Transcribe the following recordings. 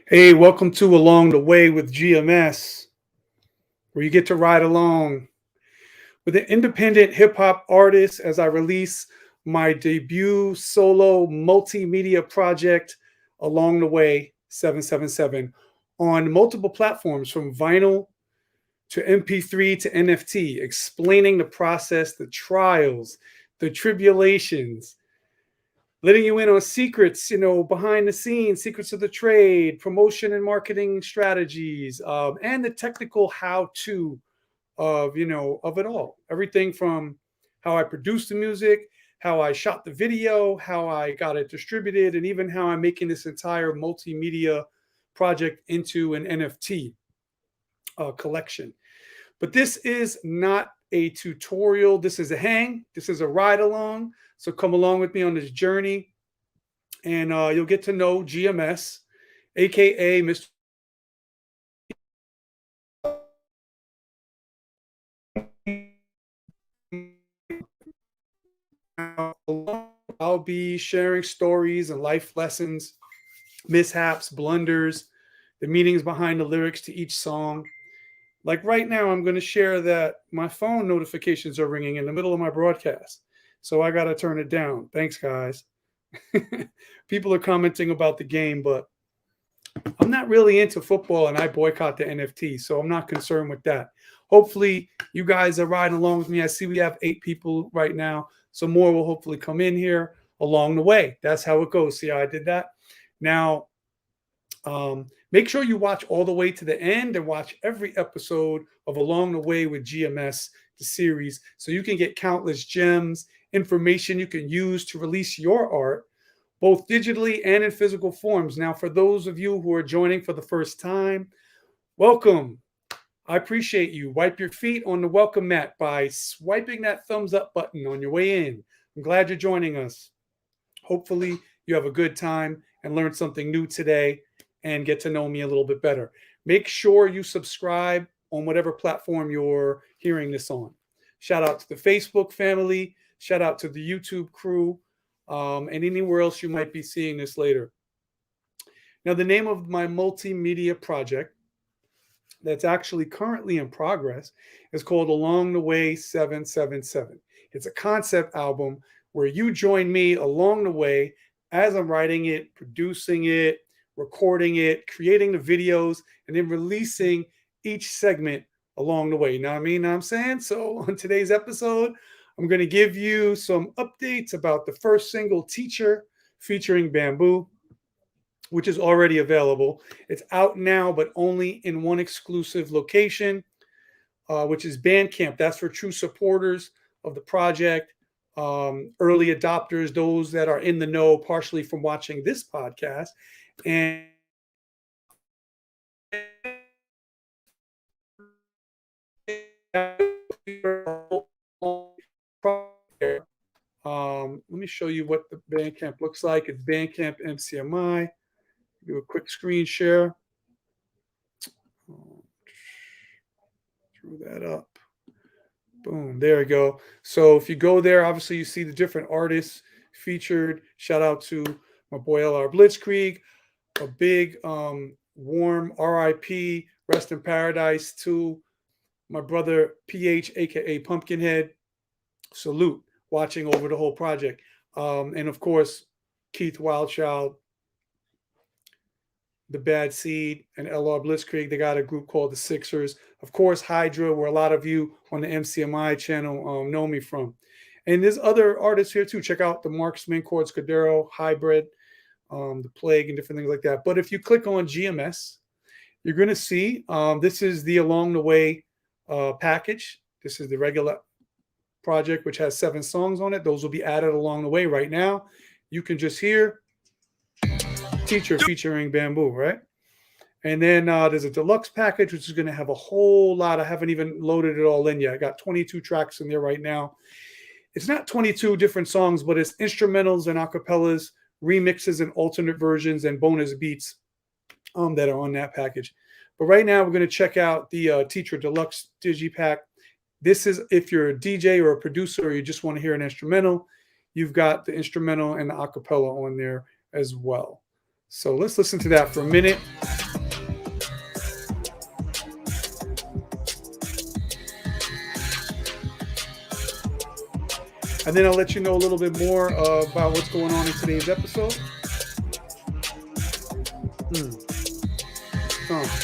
Hey, welcome to Along the Way with GMS, where you get to ride along with an independent hip hop artist as I release my debut solo multimedia project, Along the Way 777, on multiple platforms from vinyl to MP3 to NFT, explaining the process, the trials, the tribulations, letting you in on secrets, behind the scenes, secrets of the trade, promotion and marketing strategies, and the technical how to of it all. Everything from how I produced the music, how I shot the video, how I got it distributed, and even how I'm making this entire multimedia project into an NFT collection. But this is not a tutorial. This is a hang. This is a ride along. So come along with me on this journey, and you'll get to know GMS, aka Mr. I'll be sharing stories and life lessons, mishaps, blunders, the meanings behind the lyrics to each song. Like right now, I'm going to share that my phone notifications are ringing in the middle of my broadcast. So I got to turn it down. Thanks, guys. People are commenting about the game, but I'm not really into football and I boycott the NFT. So I'm not concerned with that. Hopefully, you guys are riding along with me. I see we have 8 people right now. So more will hopefully come in here along the way. That's how it goes. See how I did that? Now, make sure you watch all the way to the end and watch every episode of Along the Way with GMS, the series, so you can get countless gems, information you can use to release your art, both digitally and in physical forms. Now, for those of you who are joining for the first time, welcome. I appreciate you. Wipe your feet on the welcome mat by swiping that thumbs up button on your way in. I'm glad you're joining us. Hopefully, you have a good time and learned something new today and get to know me a little bit better. Make sure you subscribe on whatever platform you're hearing this on. Shout out to the Facebook family. Shout out to the YouTube crew, and anywhere else you might be seeing this later. Now, the name of my multimedia project that's actually currently in progress is called Along the Way 777. It's a concept album where you join me along the way as I'm writing it, producing it, recording it, creating the videos, and then releasing each segment along the way. You know what I mean? Know what I'm saying? So on today's episode, I'm going to give you some updates about the first single, Teacher, featuring Bamboo, which is already available. It's out now, but only in one exclusive location, which is Bandcamp. That's for true supporters of the project, early adopters, those that are in the know, partially from watching this podcast. And let me show you what the Bandcamp looks like. It's Bandcamp MCMI. Do a quick screen share. Screw that up. Boom, there we go. So if you go there, obviously you see the different artists featured. Shout out to my boy LR Blitzkrieg. A big warm RIP, rest in paradise to my brother PH, aka Pumpkinhead. Salute, watching over the whole project. And of course, Keith Wildchild, the Bad Seed, and LR Blitzkrieg. They got a group called the Sixers. Of course, Hydra, where a lot of you on the MCMI channel know me from. And there's other artists here too. Check out the Marksman, Chords Cadero, Hybrid, the Plague, and different things like that. But if you click on GMS, you're going to see this is the Along the Way package. This is the regular project, which has 7 songs on it. Those will be added along the way right now. You can just hear Teacher featuring Bamboo, right? And then there's a deluxe package, which is going to have a whole lot. I haven't even loaded it all in yet. I got 22 tracks in there right now. It's not 22 different songs, but it's instrumentals and acapellas, remixes and alternate versions, and bonus beats that are on that package. But right now, we're going to check out the Teacher Deluxe Digipack. This is if you're a DJ or a producer or you just want to hear an instrumental, you've got the instrumental and the acapella on there as well. So let's listen to that for a minute. And then I'll let you know a little bit more about what's going on in today's episode. Mm. Oh.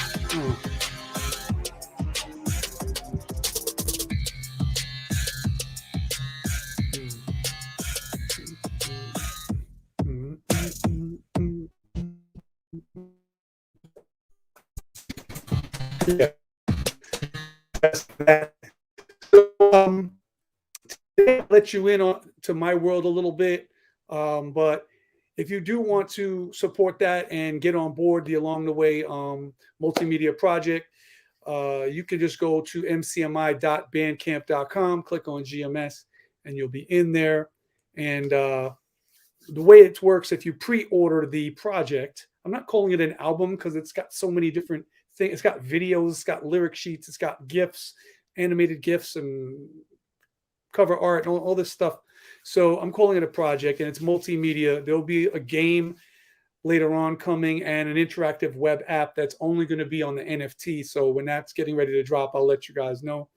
Yeah. That's that. So, I'll let you in on to my world a little bit, but if you do want to support that and get on board the Along the Way multimedia project, you can just go to mcmi.bandcamp.com, click on GMS, and you'll be in there. And the way it works, if you pre-order the project, I'm not calling it an album because it's got so many different things. It's got videos, it's got lyric sheets, it's got GIFs, animated GIFs, and cover art, and all this stuff. So I'm calling it a project, and it's multimedia. There'll be a game later on coming and an interactive web app that's only going to be on the NFT. So when that's getting ready to drop, I'll let you guys know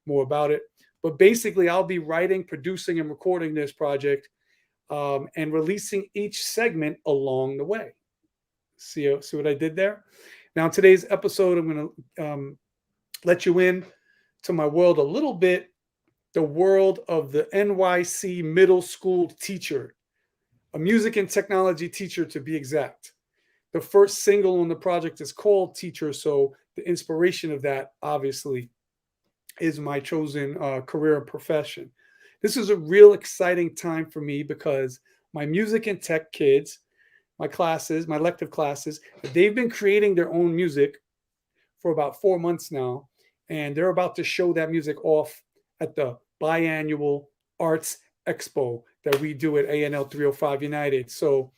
more about it. But basically, I'll be writing, producing, and recording this project and releasing each segment along the way. See what I did there? Now, in today's episode, I'm going to let you in to my world a little bit, the world of the NYC middle school teacher, a music and technology teacher to be exact. The first single on the project is called Teacher, so the inspiration of that, obviously, is my chosen career and profession. This is a real exciting time for me because my music and tech kids, my classes, my elective classes, they've been creating their own music for about 4 months now, and they're about to show that music off at the biannual Arts Expo that we do at ANL 305 United. So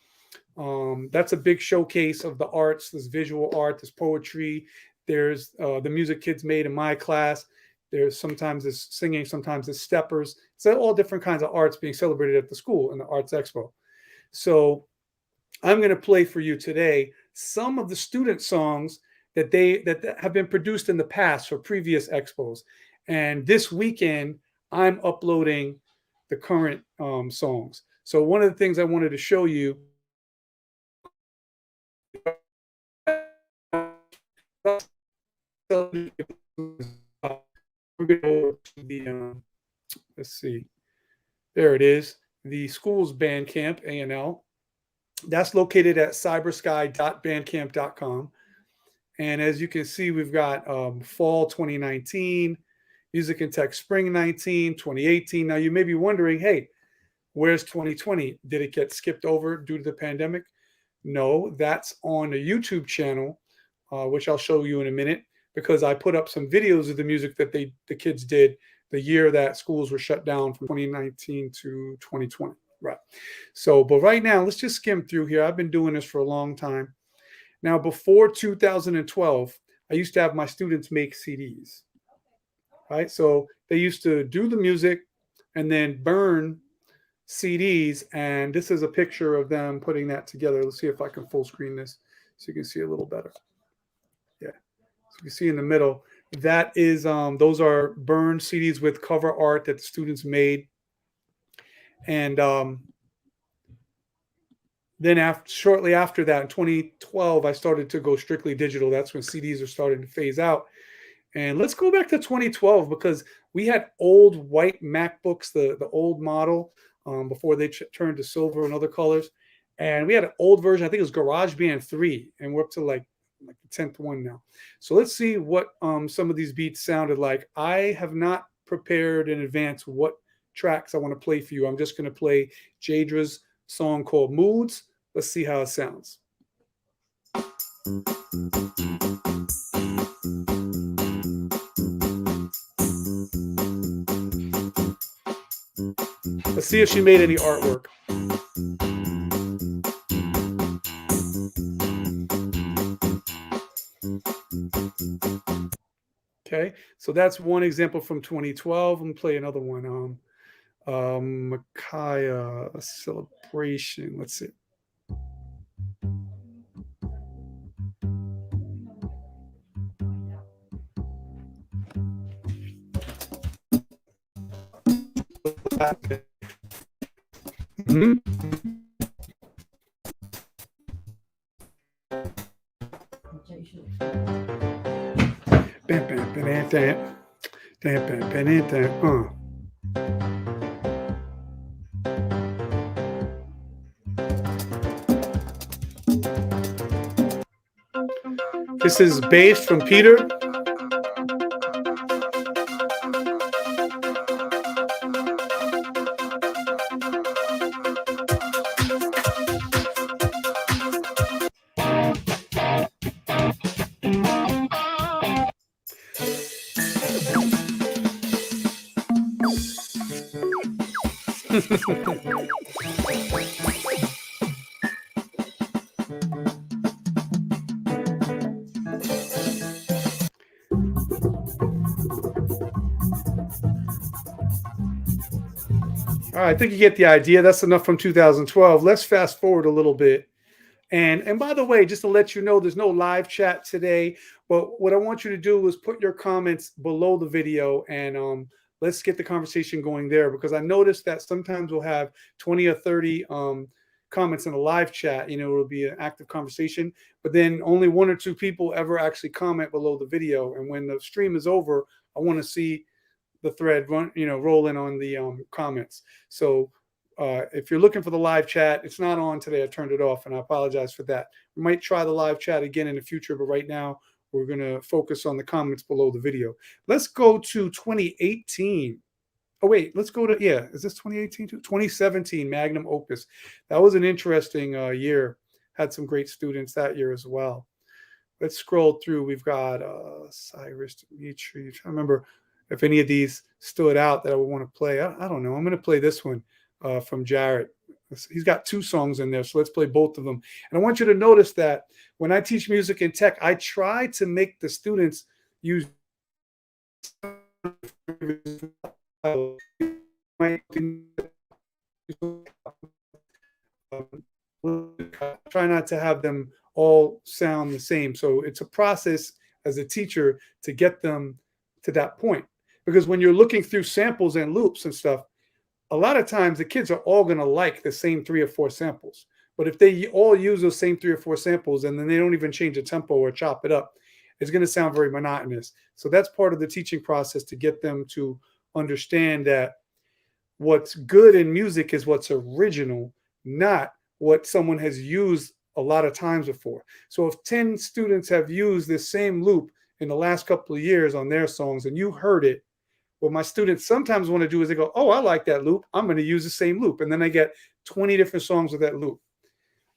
that's a big showcase of the arts. There's visual art, there's poetry, there's the music kids made in my class. There's sometimes there's singing, sometimes there's steppers. So all different kinds of arts being celebrated at the school in the Arts Expo. So I'm going to play for you today some of the student songs that have been produced in the past for previous expos. And this weekend, I'm uploading the current songs. So one of the things I wanted to show you. We're going to go to the, let's see, there it is, the school's Bandcamp, ANL. That's located at cybersky.bandcamp.com. And as you can see, we've got fall 2019, music and tech spring 19, 2018. Now you may be wondering, hey, where's 2020? Did it get skipped over due to the pandemic? No, that's on a YouTube channel, which I'll show you in a minute, because I put up some videos of the music that the kids did the year that schools were shut down from 2019 to 2020. Right. So, but right now, let's just skim through here. I've been doing this for a long time. Now, before 2012, I used to have my students make CDs. Right. So they used to do the music and then burn CDs. And this is a picture of them putting that together. Let's see if I can full screen this so you can see a little better. Yeah. So you can see in the middle, that is, those are burned CDs with cover art that the students made. And then shortly after that, in 2012, I started to go strictly digital. That's when CDs are starting to phase out. And let's go back to 2012 because we had old white MacBooks, the old model, before they turned to silver and other colors. And we had an old version. I think it was GarageBand 3, and we're up to like the 10th one now. So let's see what some of these beats sounded like. I have not prepared in advance what tracks I want to play for you. I'm just going to play Jadra's song called Moods. Let's see how it sounds. Let's see if she made any artwork. Okay, so that's one example from 2012. I'm gonna play another one. Micaiah, a celebration. Let's see. Mhm. Bam, bam, bam, bam, bam, bam, bam, bam, This is bass from Peter. All right, I think you get the idea. That's enough from 2012. Let's fast forward a little bit. And by the way, just to let you know, there's no live chat today. But what I want you to do is put your comments below the video, and let's get the conversation going there, because I noticed that sometimes we'll have 20 or 30 comments in a live chat. It'll be an active conversation, but then only one or two people ever actually comment below the video. And when the stream is over, I want to see the thread rolling on the comments. So if you're looking for the live chat, it's not on today. I turned it off, and I apologize for that. We might try the live chat again in the future, but right now we're going to focus on the comments below the video. Let's go to 2018. Oh, wait, let's go to, is this 2018 too? 2017, Magnum Opus. That was an interesting year. Had some great students that year as well. Let's scroll through. We've got Cyrus, Dimitri. I'm trying to remember if any of these stood out that I would want to play. I don't know. I'm going to play this one from Jarrett. He's got two songs in there, so let's play both of them. And I want you to notice that when I teach music and tech, I try to make the students use try not to have them all sound the same. So it's a process as a teacher to get them to that point. Because when you're looking through samples and loops and stuff, a lot of times the kids are all going to like the same 3 or 4 samples. But if they all use those same 3 or 4 samples and then they don't even change the tempo or chop it up, it's going to sound very monotonous. So that's part of the teaching process, to get them to understand that what's good in music is what's original, not what someone has used a lot of times before. So if 10 students have used this same loop in the last couple of years on their songs and you heard it, what my students sometimes want to do is they go, oh, I like that loop, I'm going to use the same loop. And then I get 20 different songs with that loop.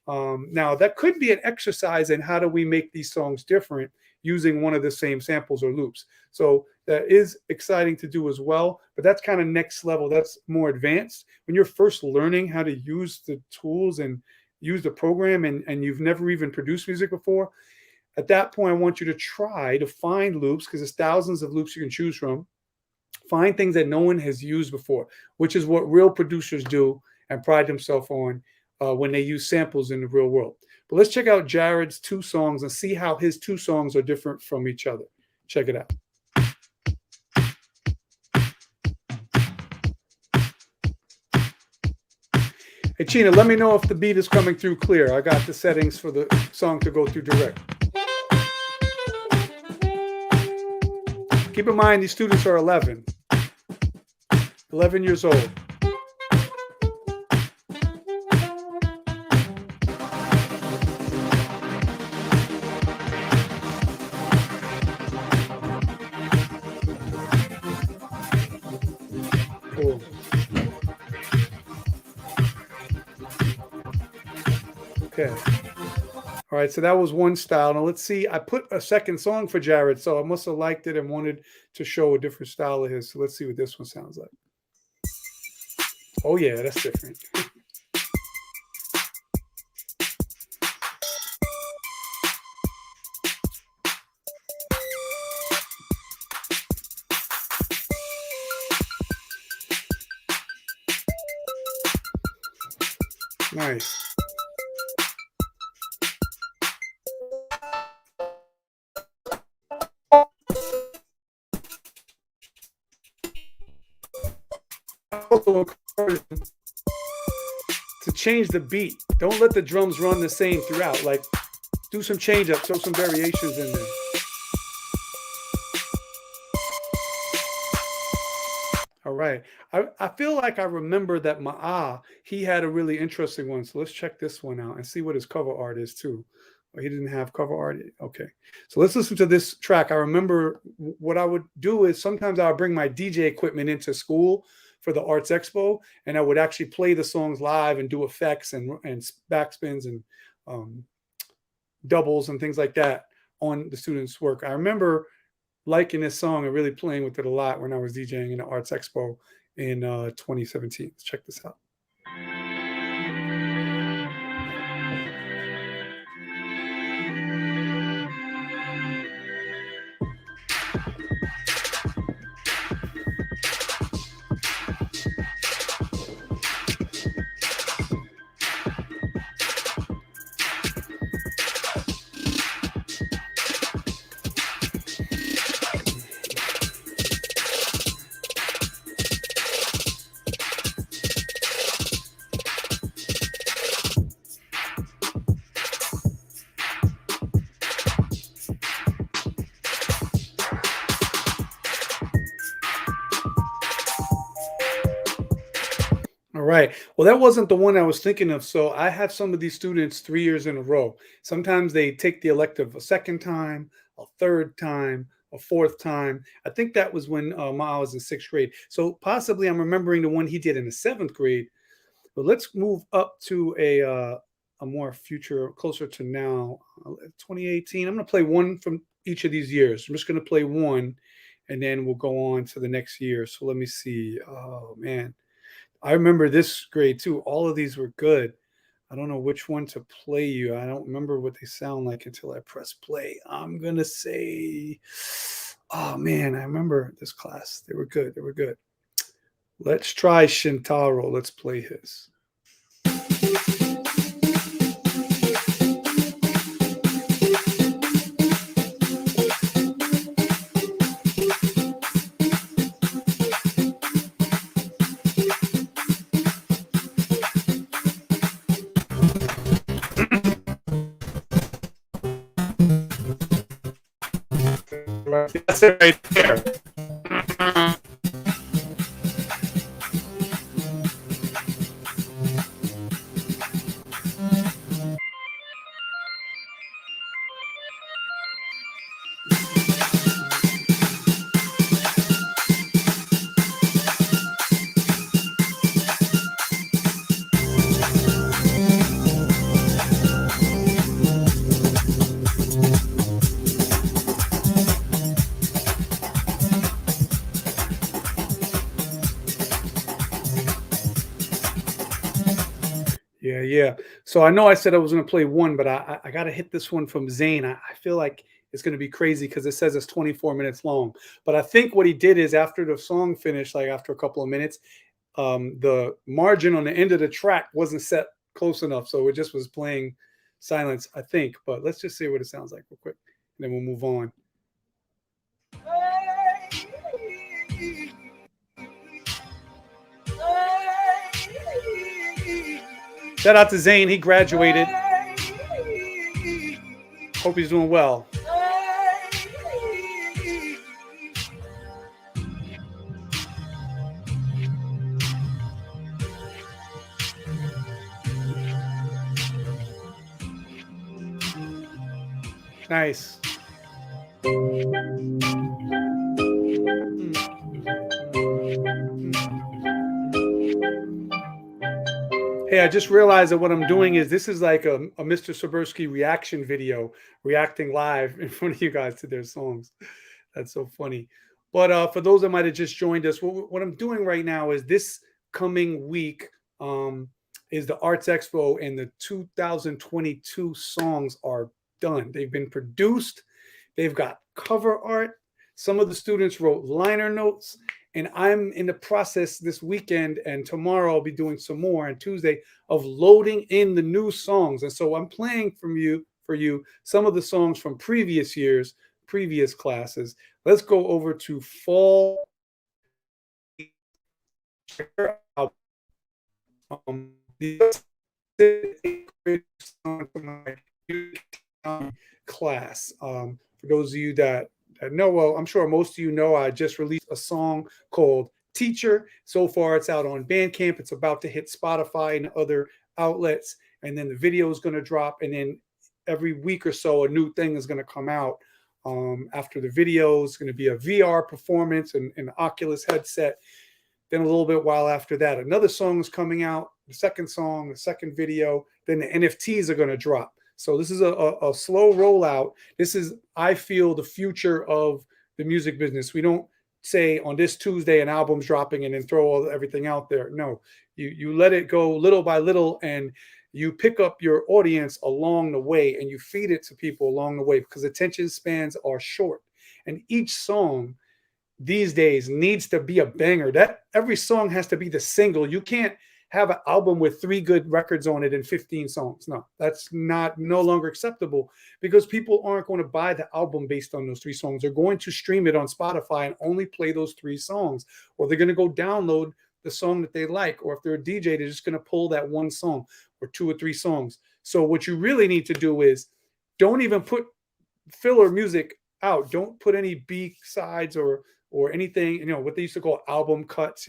Now, that could be an exercise in how do we make these songs different using one of the same samples or loops. So that is exciting to do as well, but that's kind of next level. That's more advanced. When you're first learning how to use the tools and use the program, and you've never even produced music before, at that point, I want you to try to find loops, because there's thousands of loops you can choose from. Find things that no one has used before, which is what real producers do and pride themselves on when they use samples in the real world. But let's check out Jared's 2 songs and see how his 2 songs are different from each other. Check it out. Hey, China, let me know if the beat is coming through clear. I got the settings for the song to go through direct. Keep in mind, these students are 11 years old. Cool. Okay. All right, so that was one style. Now let's see. I put a second song for Jared, so I must have liked it and wanted to show a different style of his. So let's see what this one sounds like. Oh yeah, that's different. Nice. also encourage them to change the beat. Don't let the drums run the same throughout. Like, do some change ups, throw some variations in there. All right. I feel like I remember that Ma'a, he had a really interesting one. So let's check this one out and see what his cover art is too. He didn't have cover art. Okay. So let's listen to this track. I remember what I would do is sometimes I would bring my DJ equipment into school for the Arts Expo, and I would actually play the songs live and do effects and backspins and um, doubles and things like that on the students' work. I remember liking this song and really playing with it a lot when I was DJing in the Arts Expo in 2017. Let's check this out. All right. Well, that wasn't the one I was thinking of. So I have some of these students 3 years in a row. Sometimes they take the elective a second time, a third time, a fourth time. I think that was when Ma was in sixth grade. So possibly I'm remembering the one he did in the seventh grade. But let's move up to a more future, closer to now, 2018. I'm going to play one from each of these years. I'm just going to play one, and then we'll go on to the next year. So let me see. Oh man, I remember this grade too. All of these were good. I don't know which one to play you. I don't remember what they sound like until I press play. I'm gonna say, oh man, I remember this class. They were good. They were good. Let's try Shintaro. Let's play his. That's it right there. Yeah, yeah. So I know I said I was going to play one, but I got to hit this one from Zane. I feel like it's going to be crazy because it says it's 24 minutes long. But I think what he did is after the song finished, like after a couple of minutes, the margin on the end of the track wasn't set close enough, so it just was playing silence, I think. But let's just see what it sounds like real quick, and then we'll move on. Shout out to Zane. He graduated. Hope he's doing well. Nice. Hey, I just realized that what I'm doing is this is like a Mr. Sebersky reaction video, reacting live in front of you guys to their songs. That's so funny. But for those that might have just joined us, what I'm doing right now is this coming week is the Arts Expo, and the 2022 songs are done. They've been produced. They've got cover art. Some of the students wrote liner notes. And I'm in the process this weekend, and tomorrow I'll be doing some more, and Tuesday, of loading in the new songs. And so I'm playing for you some of the songs from previous years, previous classes. Let's go over to fall check her out. The class. For those of you that know, well, I'm sure most of you know, I just released a song called Teacher. So far, it's out on Bandcamp. It's about to hit Spotify and other outlets. And then the video is going to drop. And then every week or so, a new thing is going to come out. After the video, it's going to be a VR performance and an Oculus headset. Then a little bit while after that, another song is coming out, the second song, the second video. Then the NFTs are going to drop. So this is a slow rollout. This is, I feel, the future of the music business. We don't say on this Tuesday an album's dropping and then throw everything out there. No, you let it go little by little, and you pick up your audience along the way, and you feed it to people along the way, because attention spans are short. And each song these days needs to be a banger. That every song has to be the single. You can't have an album with 3 good records on it and 15 songs. No, that's no longer acceptable, because people aren't going to buy the album based on those 3 songs. They're going to stream it on Spotify and only play those 3 songs, or they're going to go download the song that they like, or if they're a DJ, they're just going to pull that one song or 2 or 3 songs. So what you really need to do is don't even put filler music out. Don't put any B sides or anything, what they used to call album cuts.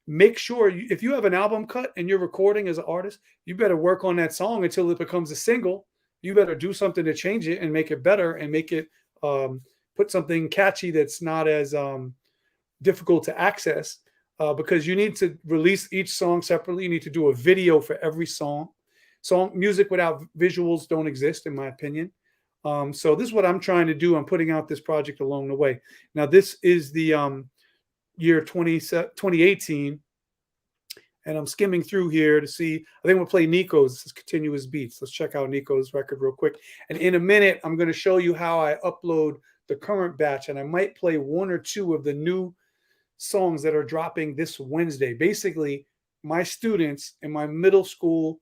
Make sure if you have an album cut and you're recording as an artist, you better work on that song until it becomes a single. You better do something to change it and make it better, and make it put something catchy that's not as difficult to access, because you need to release each song separately. You need to do a video for every song. Music without visuals don't exist, in my opinion. So this is what I'm trying to do. I'm putting out this project along the way. Now, this is the year 2018, and I'm skimming through here to see. I think we'll play Nico's. This is Continuous Beats. Let's check out Nico's record real quick. And in a minute, I'm going to show you how I upload the current batch, and I might play 1 or 2 of the new songs that are dropping this Wednesday. Basically, my students in my middle school,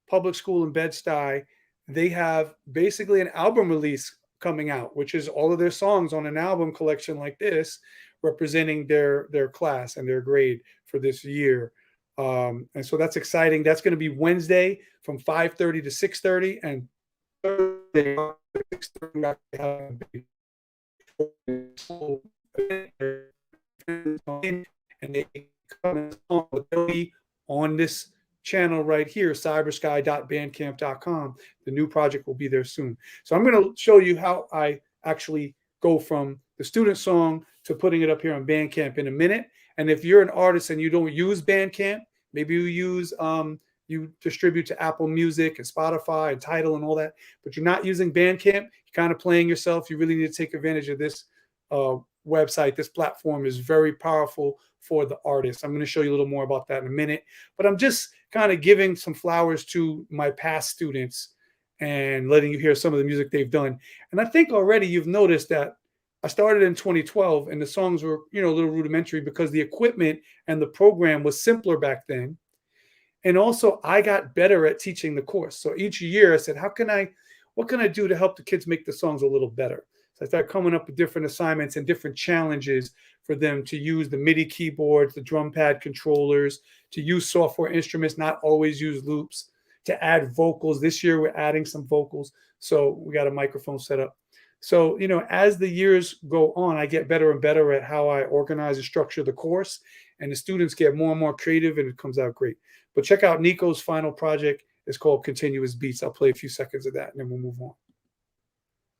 public school in Bed-Stuy, they have basically an album release coming out, which is all of their songs on an album collection like this, representing their class and their grade for this year. And so that's exciting. That's going to be Wednesday from 5:30 to 6:30, and Thursday and they come on this channel right here, cybersky.bandcamp.com. The new project will be there soon. So I'm going to show you how I actually go from the student song to putting it up here on Bandcamp in a minute. And if you're an artist and you don't use Bandcamp, maybe you use you distribute to Apple Music and Spotify and Tidal and all that, but you're not using Bandcamp, you're kind of playing yourself. You really need to take advantage of this website. This platform is very powerful for the artist. I'm going to show you a little more about that in a minute, but I'm just kind of giving some flowers to my past students and letting you hear some of the music they've done. And I think already you've noticed that I started in 2012 and the songs were, a little rudimentary, because the equipment and the program was simpler back then. And also I got better at teaching the course. So each year I said, what can I do to help the kids make the songs a little better? So I started coming up with different assignments and different challenges for them to use the MIDI keyboards, the drum pad controllers, to use software instruments, not always use loops, to add vocals. This year we're adding some vocals. So we got a microphone set up. So, as the years go on, I get better and better at how I organize and structure the course, and the students get more and more creative, and it comes out great. But check out Nico's final project. It's called Continuous Beats. I'll play a few seconds of that, and then we'll move on.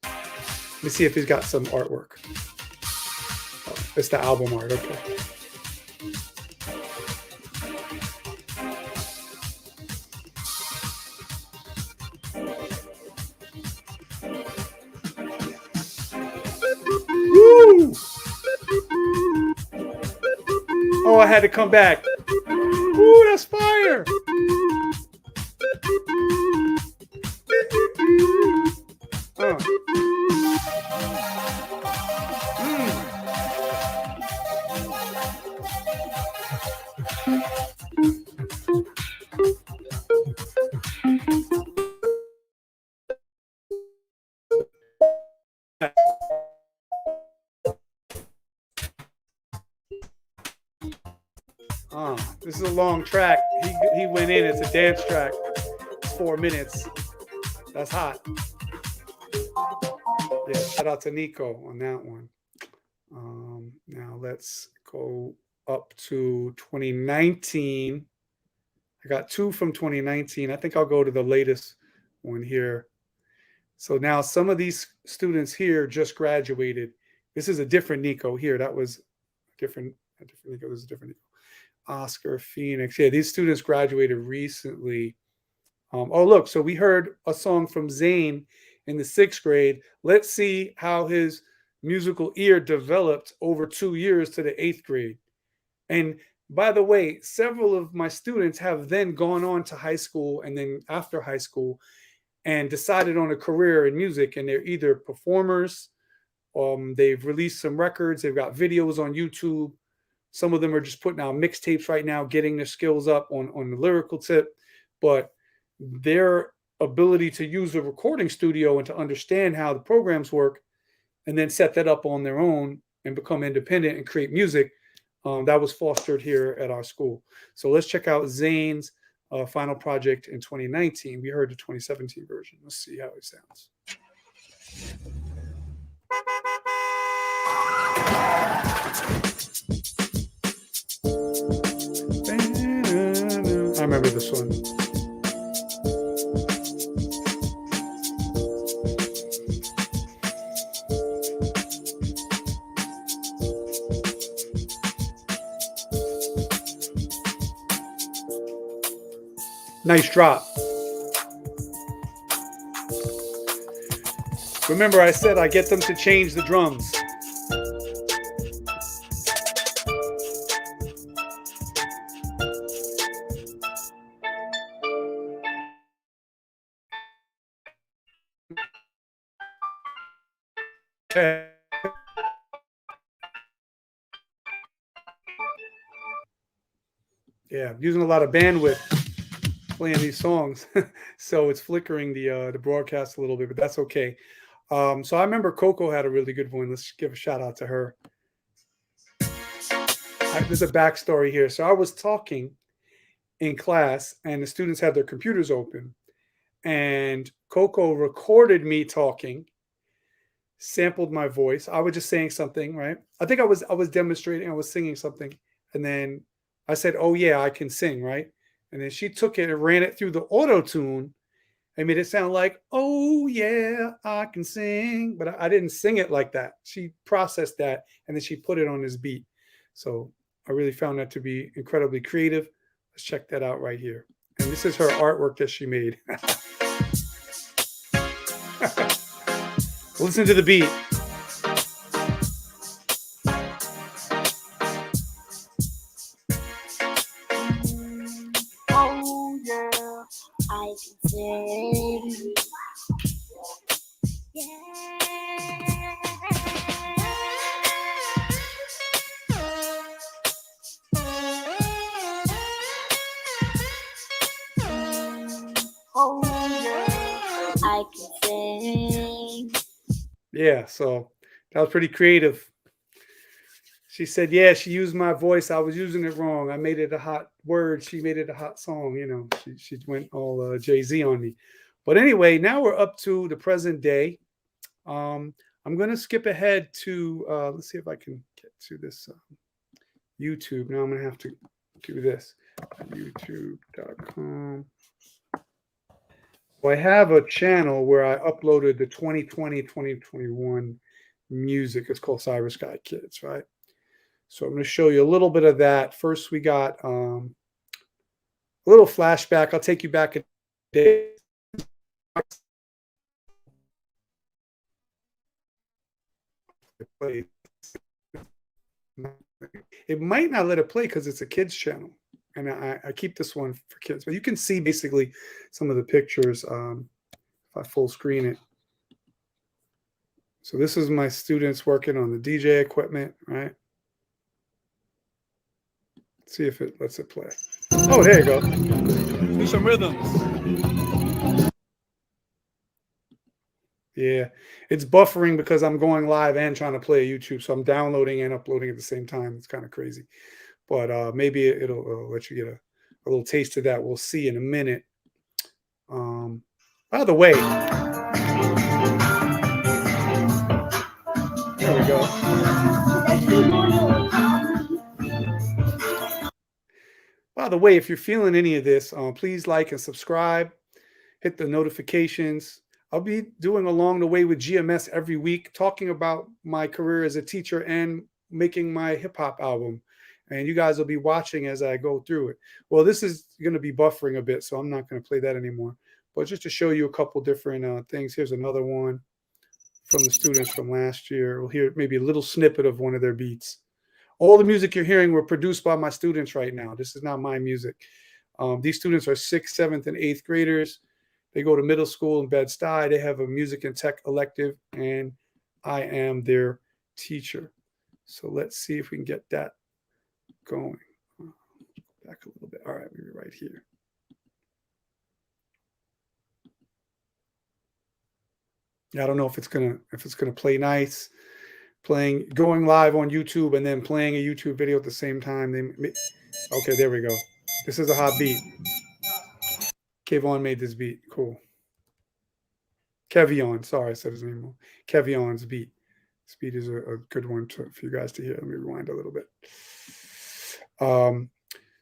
Let me see if he's got some artwork. Oh, it's the album art. Okay. Woo! Oh, I had to come back. Woo, that's fire! This is a long track. He went in. It's a dance track. It's 4 minutes. That's hot. Yeah, shout out to Nico on that one. Now let's go up to 2019. I got two from 2019. I think I'll go to the latest one here. So now some of these students here just graduated. This is a different Nico here. That was a different Nico. This is a different Nico. Oscar Phoenix. Yeah, these students graduated recently. Oh, look. So we heard a song from Zane in the 6th grade. Let's see how his musical ear developed over 2 years to the 8th grade. And by the way, several of my students have then gone on to high school and then after high school and decided on a career in music. And they're either performers, they've released some records, they've got videos on YouTube. Some of them are just putting out mixtapes right now, getting their skills up on the lyrical tip. But their ability to use a recording studio and to understand how the programs work and then set that up on their own and become independent and create music, that was fostered here at our school. So let's check out Zane's final project in 2019. We heard the 2017 version. Let's see how it sounds. I remember this one. Nice drop. Remember, I said I get them to change the drums. Yeah, using a lot of bandwidth playing these songs, so it's flickering the broadcast a little bit, but that's okay. So I remember Coco had a really good one. Let's give a shout out to her. There's a backstory here. So I was talking in class, and the students had their computers open, and Coco recorded me talking, sampled my voice. I was just saying something, right? I think I was demonstrating. I was singing something, and then I said, "Oh yeah, I can sing," right? And then she took it and ran it through the auto tune and made it sound like, "Oh yeah, I can sing," but I didn't sing it like that. She processed that and then she put it on this beat. So I really found that to be incredibly creative. Let's check that out right here. And this is her artwork that she made. Listen to the beat. Oh yeah, I can sing. Yeah. Oh yeah, I can sing. Yeah, so that was pretty creative. She said, "Yeah, she used my voice. I was using it wrong. I made it a hot word. She made it a hot song. You know, she went all Jay-Z on me." But anyway, now we're up to the present day. I'm going to skip ahead to, let's see if I can get to this YouTube. Now I'm going to have to do this. YouTube.com. So I have a channel where I uploaded the 2020, 2021 music. It's called Cyber Sky Kids, right? So I'm going to show you a little bit of that. First, we got a little flashback. I'll take you back a day. It might not let it play because it's a kids channel. And I keep this one for kids. But you can see basically some of the pictures if I full screen it. So this is my students working on the DJ equipment, right? See if it lets it play. Oh, there you go. Do some rhythms. Yeah, it's buffering because I'm going live and trying to play YouTube. So I'm downloading and uploading at the same time. It's kind of crazy. but maybe it'll let you get a little taste of that. We'll see in a minute. By the way, there we go. By the way, if you're feeling any of this, please like and subscribe. Hit the notifications. I'll be doing Along the Way with GMS every week, talking about my career as a teacher and making my hip hop album. And you guys will be watching as I go through it. Well, this is going to be buffering a bit, so I'm not going to play that anymore. But just to show you a couple different things, here's another one from the students from last year. We'll hear maybe a little snippet of one of their beats. All the music you're hearing were produced by my students right now. This is not my music. These students are 6th, 7th, and 8th graders. They go to middle school in Bed-Stuy. They have a music and tech elective, and I am their teacher. So let's see if we can get that going. Back a little bit. All right, maybe right here. I don't know if it's gonna play nice. Going live on YouTube and then playing a YouTube video at the same time. Okay, there we go. This is a hot beat. Kayvon made this beat. Cool. Kevion. Sorry, I said his name wrong. Kevion's beat. This beat is a good one for you guys to hear. Let me rewind a little bit.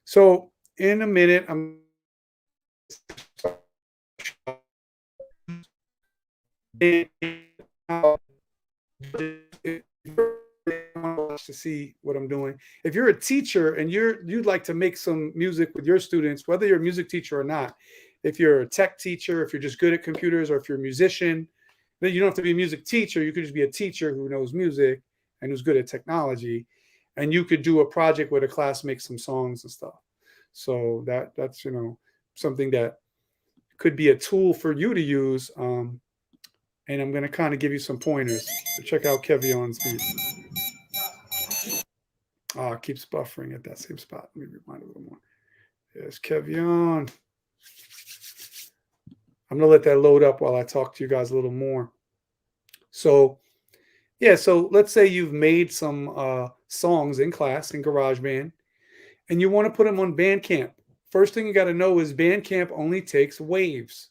So in a minute, I'm to see what I'm doing. If you're a teacher and you'd like to make some music with your students, whether you're a music teacher or not, if you're a tech teacher, if you're just good at computers, or if you're a musician, then you don't have to be a music teacher. You could just be a teacher who knows music and who's good at technology, and you could do a project where the class makes some songs and stuff. So that's something that could be a tool for you to use. And I'm going to kind of give you some pointers. So check out Kevion's beat. It keeps buffering at that same spot. Let me rewind a little more. There's Kevion. I'm going to let that load up while I talk to you guys a little more. So, yeah, so let's say you've made some songs in class in GarageBand, and you want to put them on Bandcamp. First thing you got to know is Bandcamp only takes waves.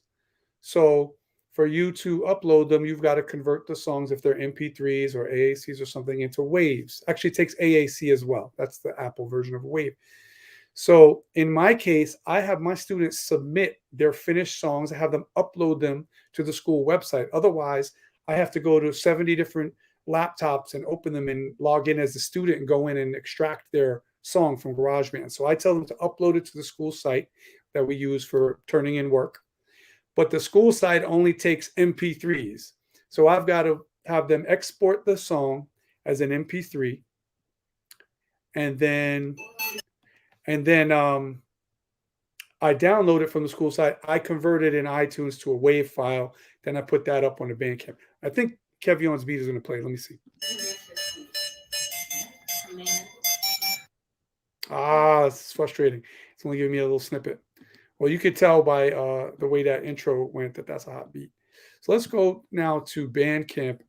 So for you to upload them, you've got to convert the songs, if they're MP3s or AACs or something, into waves. Actually, it takes AAC as well. That's the Apple version of a wave. So in my case, I have my students submit their finished songs. I have them upload them to the school website. Otherwise, I have to go to 70 different laptops and open them and log in as a student and go in and extract their song from GarageBand. So I tell them to upload it to the school site that we use for turning in work. But the school site only takes MP3s. So I've got to have them export the song as an MP3. And then I download it from the school site. I convert it in iTunes to a WAV file. Then I put that up on the Bandcamp. I think Kevion's beat is going to play. Let me see. It's frustrating. It's only giving me a little snippet. Well, you could tell by the way that intro went that that's a hot beat. So let's go now to Bandcamp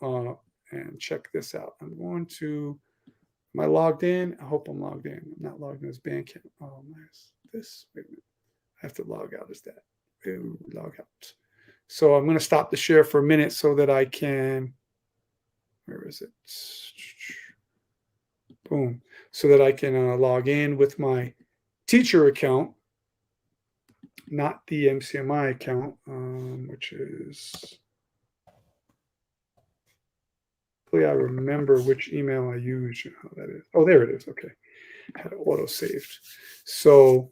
and check this out. I'm going to, am I logged in? I hope I'm logged in. I'm not logged in as Bandcamp. Oh, nice. This, wait a minute. I have to log out as that. Ooh, log out. So I'm going to stop the share for a minute so that I can, where is it? Boom. So that I can log in with my teacher account, not the MCMI account, which is, hopefully I remember which email I use. How that is. Oh, there it is. Okay. I had it auto saved. So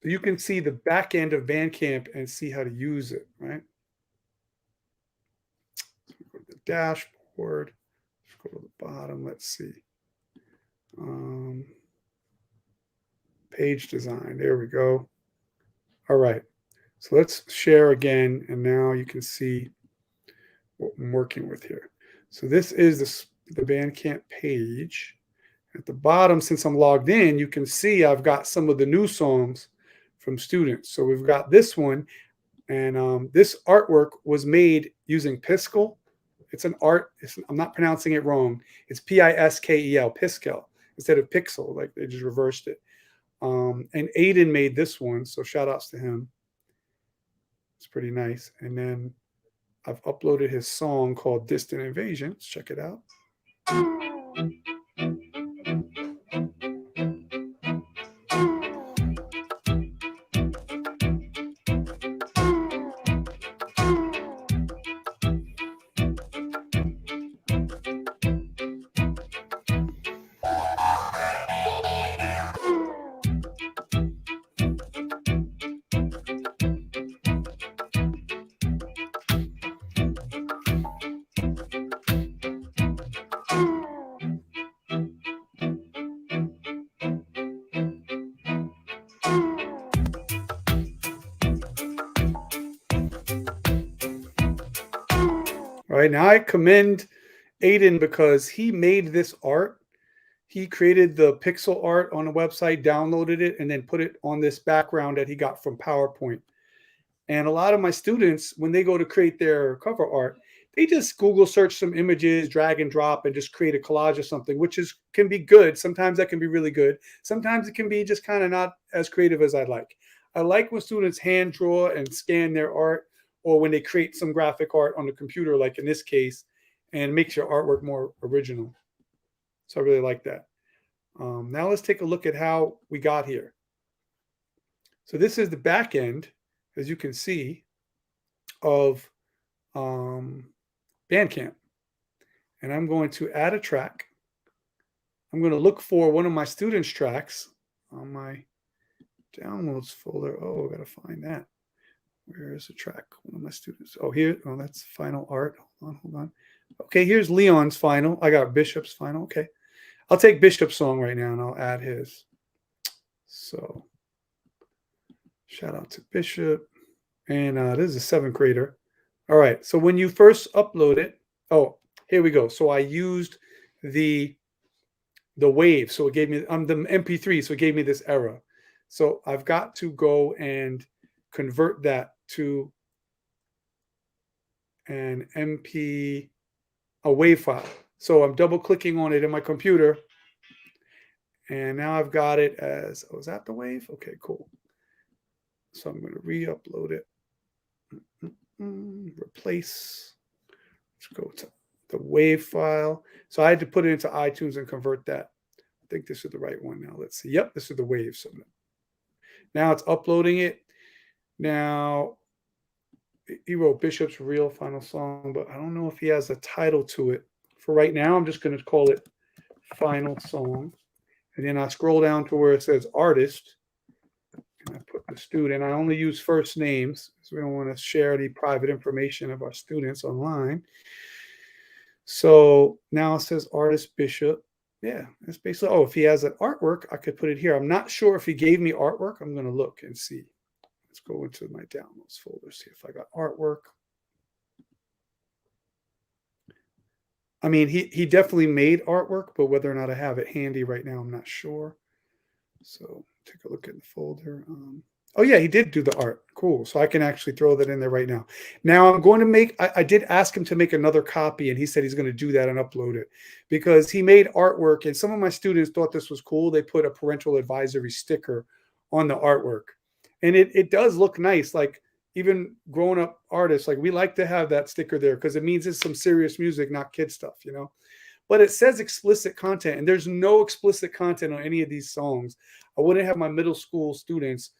you can see the back end of Bandcamp and see how to use it, right? So we go to the dashboard. Let's go to the bottom. Let's see. Page design. There we go. All right. So let's share again. And now you can see what I'm working with here. So this is the Bandcamp page. At the bottom, since I'm logged in, you can see I've got some of the new songs from students. So we've got this one. And this artwork was made using Piskel. It's an art. I'm not pronouncing it wrong. It's Piskel, Piskel, instead of pixel. Like they just reversed it. And Aiden made this one, so shout outs to him. It's pretty nice. And then I've uploaded his song called Distant Invasion. Let's check it out. All right, now I commend Aiden because he made this art. He created the pixel art on the website, downloaded it, and then put it on this background that he got from PowerPoint. And a lot of my students, when they go to create their cover art, they just Google search some images, drag and drop, and just create a collage or something, which can be good. Sometimes that can be really good. Sometimes it can be just kind of not as creative as I'd like. I like when students hand draw and scan their art, or when they create some graphic art on the computer, like in this case, and makes your artwork more original. So I really like that. Now let's take a look at how we got here. So this is the back end, as you can see, of Bandcamp. And I'm going to add a track. I'm going to look for one of my students' tracks on my downloads folder. Oh, I got to find that. Where is the track? One of my students. Oh, here. Oh, that's final art. Hold on. Okay, here's Leon's final. I got Bishop's final. Okay. I'll take Bishop's song right now and I'll add his. So shout out to Bishop. And this is a 7th grader. All right. So when you first upload it, oh, here we go. So I used the wave. So it gave me, I'm the MP3. So it gave me this error. So I've got to go and convert that to a wave file. So I'm double clicking on it in my computer. And now I've got it as, oh, is that the wave? Okay, cool. So I'm going to re-upload it. Replace. Let's go to the wave file. So I had to put it into iTunes and convert that. I think this is the right one now. Let's see. Yep, this is the wave. So now it's uploading it. Now, he wrote Bishop's real final song, but I don't know if he has a title to it. For right now, I'm just going to call it Final Song. And then I scroll down to where it says Artist. And I put the student. I only use first names because we don't want to share any private information of our students online. So now it says Artist Bishop. Yeah, it's basically, oh, if he has an artwork, I could put it here. I'm not sure if he gave me artwork. I'm going to look and see. Let's go into my downloads folder, see if I got artwork. I mean, he definitely made artwork, but whether or not I have it handy right now, I'm not sure. So take a look at the folder. Oh, yeah, he did do the art. Cool. So I can actually throw that in there right now. Now I'm going to make, I did ask him to make another copy, and he said he's going to do that and upload it because he made artwork. And some of my students thought this was cool. They put a parental advisory sticker on the artwork. And it does look nice. Like even grown up artists, like we like to have that sticker there because it means it's some serious music, not kid stuff, you know. But it says explicit content, and there's no explicit content on any of these songs. I wouldn't have my middle school students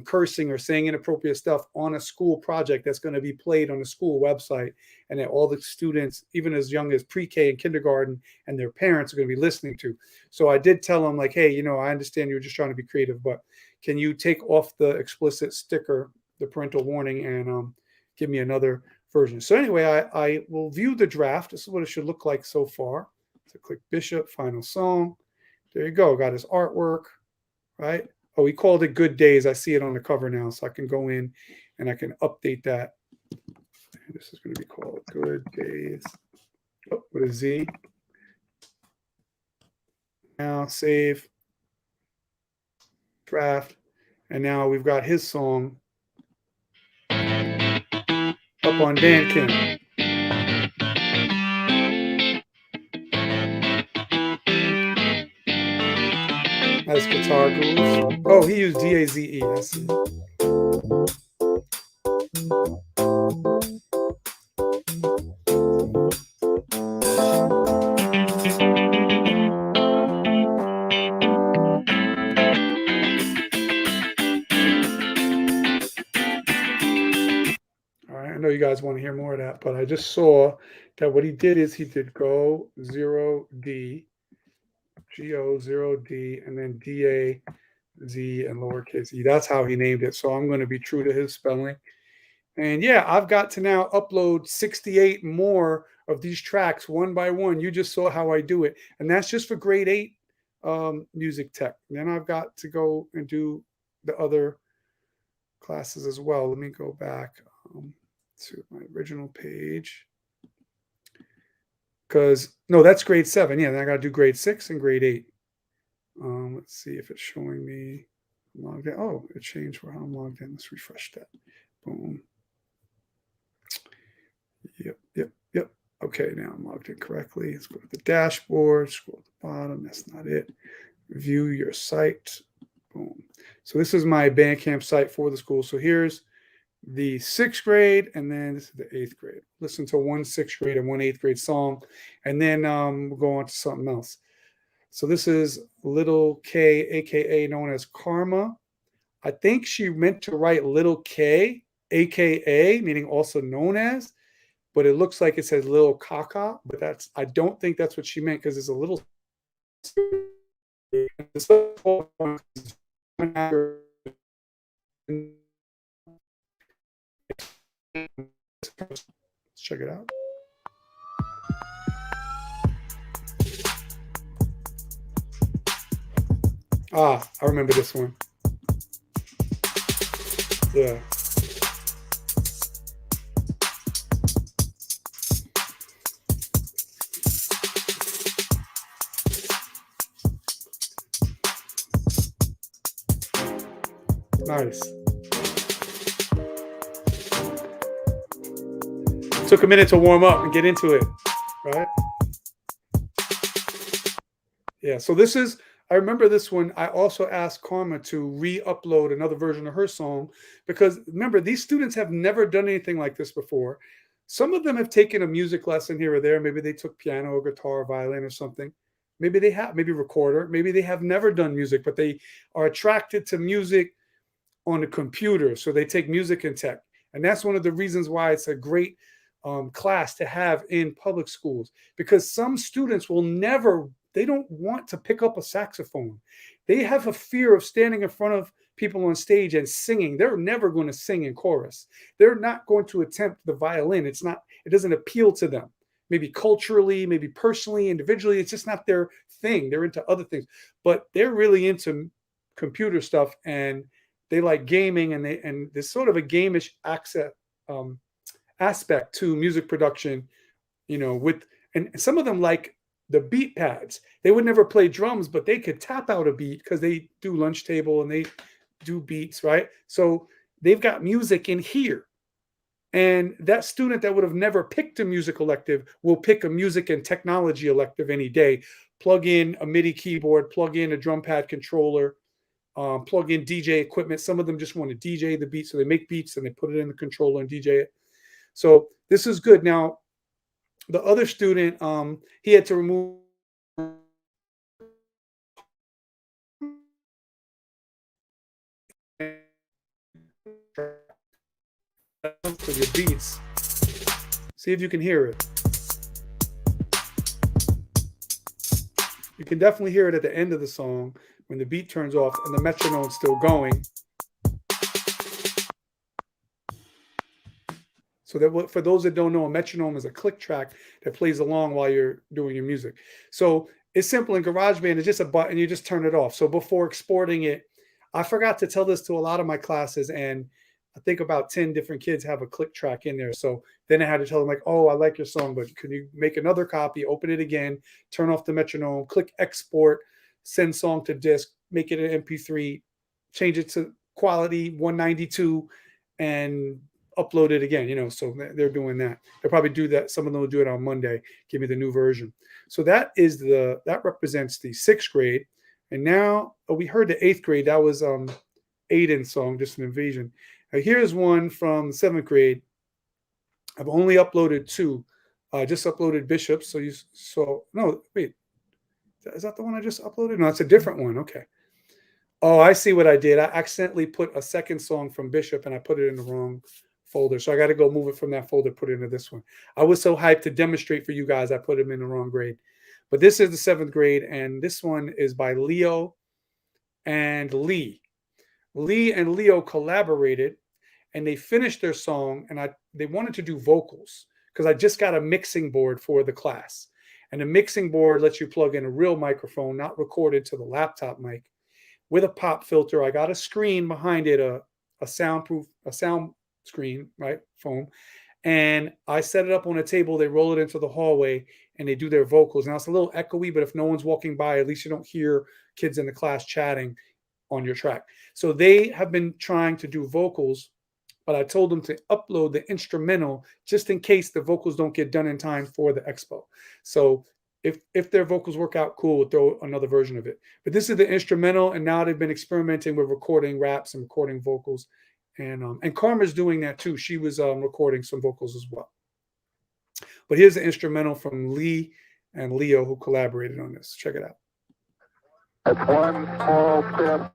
cursing or saying inappropriate stuff on a school project that's going to be played on the school website, and that all the students, even as young as pre-K and kindergarten, and their parents are going to be listening to. So I did tell them, like, hey, you know, I understand you're just trying to be creative, but can you take off the explicit sticker, the parental warning, and give me another version? So anyway, I will view the draft. This is what it should look like so far. So click Bishop, final song. There you go. Got his artwork, right? Oh, he called it Good Days. I see it on the cover now, so I can go in and I can update that. This is going to be called Good Days. Oh, with a Z. Now save. Draft. And now we've got his song up on Bandcamp. Has guitar grooves. Oh, he used DAZE. I see. All right, I know you guys want to hear more of that, but I just saw that what he did is he did Go 0D, GO 0D, and then DAZ and lowercase e. That's how he named it. So I'm going to be true to his spelling. And yeah, I've got to now upload 68 more of these tracks one by one. You just saw how I do it. And that's just for grade 8 music tech. And then I've got to go and do the other classes as well. Let me go back to my original page. Because, no, that's grade 7. Yeah, then I got to do grade 6 and grade 8. Let's see if it's showing me logged in. Oh, it changed where I'm logged in. Let's refresh that. Boom. Yep. Okay, now I'm logged in correctly. Let's go to the dashboard, scroll to the bottom. That's not it. View your site. Boom. So this is my Bandcamp site for the school. So here's the 6th grade, and then this is the 8th grade. Listen to one 6th grade and one 8th grade song, and then we'll go on to something else. So this is Little K, aka known as Karma. I think she meant to write Little K, aka, meaning also known as, but it looks like it says Little Kaka, but I don't think that's what she meant, because it's a little. Let's check it out. I remember this one. Yeah. Nice. Took a minute to warm up and get into it, right? Yeah, so this is, I remember this one. I also asked Karma to re-upload another version of her song, because remember, these students have never done anything like this before. Some of them have taken a music lesson here or there. Maybe they took piano or guitar or violin or something. Maybe they have, maybe recorder. Maybe they have never done music, but they are attracted to music on a computer. So they take music and tech. And that's one of the reasons why it's a great class to have in public schools, because some students will never, they don't want to pick up a saxophone. They have a fear of standing in front of people on stage and singing. They're never going to sing in chorus. They're not going to attempt the violin. It doesn't appeal to them. Maybe culturally, maybe personally, individually, it's just not their thing. They're into other things, but they're really into computer stuff, and they like gaming, and there's sort of a gamish aspect to music production, and some of them like the beat pads. They would never play drums, but they could tap out a beat because they do lunch table and they do beats, right? So they've got music in here. And that student that would have never picked a music elective will pick a music and technology elective any day. Plug in a MIDI keyboard, plug in a drum pad controller, plug in DJ equipment. Some of them just want to DJ the beat, so they make beats and they put it in the controller and DJ it. So this is good. Now, the other student, he had to remove for your beats. See if you can hear it. You can definitely hear it at the end of the song when the beat turns off and the metronome's still going. So that, for those that don't know, a metronome is a click track that plays along while you're doing your music. So it's simple in GarageBand. It's just a button. You just turn it off. So before exporting it, I forgot to tell this to a lot of my classes, and I think about 10 different kids have a click track in there. So then I had to tell them, like, oh, I like your song, but can you make another copy, open it again, turn off the metronome, click export, send song to disk, make it an MP3, change it to quality 192, and upload it again, so they're doing that. They'll probably do that. Some of them will do it on Monday, give me the new version. So that represents the 6th grade. And now we heard the 8th grade. That was Aiden's song, Just an Invasion. Now, here's one from the 7th grade. I've only uploaded 2. I just uploaded Bishops. So you saw, no, wait. Is that the one I just uploaded? No, it's a different one. Okay. Oh, I see what I did. I accidentally put a second song from Bishop and I put it in the wrong folder. So I got to go move it from that folder, put it into this one. I was so hyped to demonstrate for you guys, I put them in the wrong grade. But this is the 7th grade, and this one is by Leo and Lee. Lee and Leo collaborated, and they finished their song, and they wanted to do vocals because I just got a mixing board for the class. And the mixing board lets you plug in a real microphone, not recorded to the laptop mic, with a pop filter. I got a screen behind it, a sound screen, right? Foam. And I set it up on a table. They roll it into the hallway and they do their vocals. Now it's a little echoey, but if no one's walking by, at least you don't hear kids in the class chatting on your track. So they have been trying to do vocals, but I told them to upload the instrumental just in case the vocals don't get done in time for the expo. So if their vocals work out, cool, we'll throw another version of it. But this is the instrumental, and now they've been experimenting with recording raps and recording vocals. And Karma's doing that too. She was recording some vocals as well. But here's the instrumental from Lee and Leo, who collaborated on this. Check it out. That's one small step.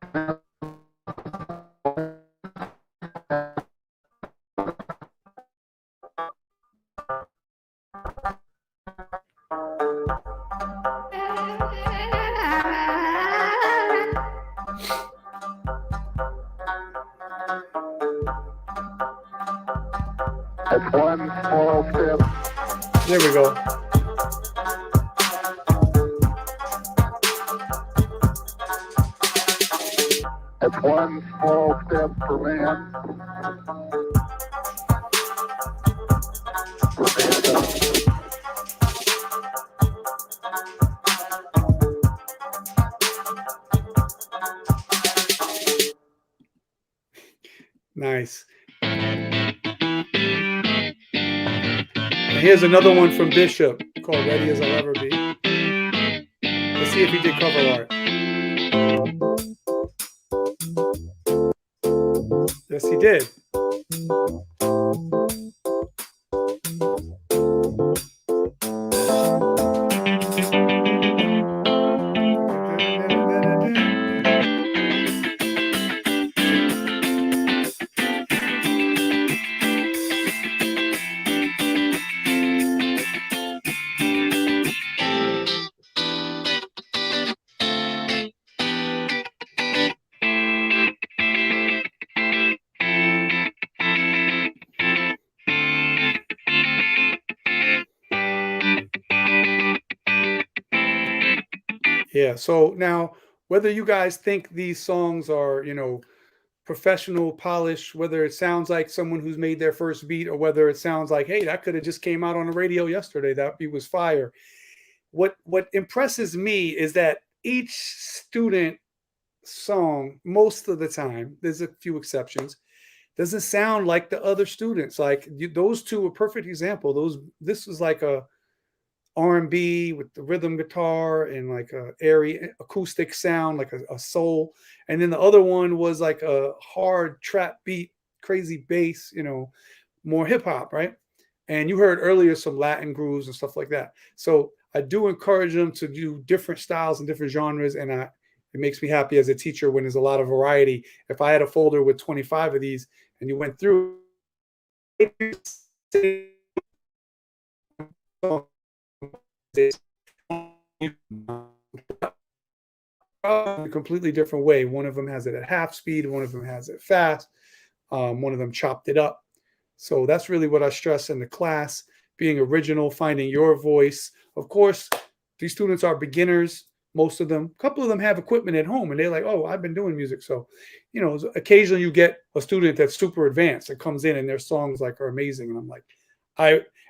That's one small step. There we go. That's one small step for man. Nice. And here's another one from Bishop called Ready as I'll Ever Be. Let's see if he did cover art. Yes, he did. Yeah. So now, whether you guys think these songs are, professional polish, whether it sounds like someone who's made their first beat, or whether it sounds like, hey, that could have just came out on the radio yesterday. That beat was fire. What impresses me is that each student song, most of the time, there's a few exceptions, doesn't sound like the other students. Like those two are a perfect example. This was like a R&B with the rhythm guitar and like a airy acoustic sound, like a soul. And then the other one was like a hard trap beat, crazy bass, more hip hop, right? And you heard earlier some Latin grooves and stuff like that. So I do encourage them to do different styles and different genres. And it makes me happy as a teacher when there's a lot of variety. If I had a folder with 25 of these and you went through a completely different way. One of them has it at half speed, one of them has it fast, one of them chopped it up. So that's really what I stress in the class: being original, finding your voice. Of course, these students are beginners, most of them. A couple of them have equipment at home and they're like, oh, I've been doing music. So occasionally you get a student that's super advanced that comes in and their songs are amazing, and I'm like,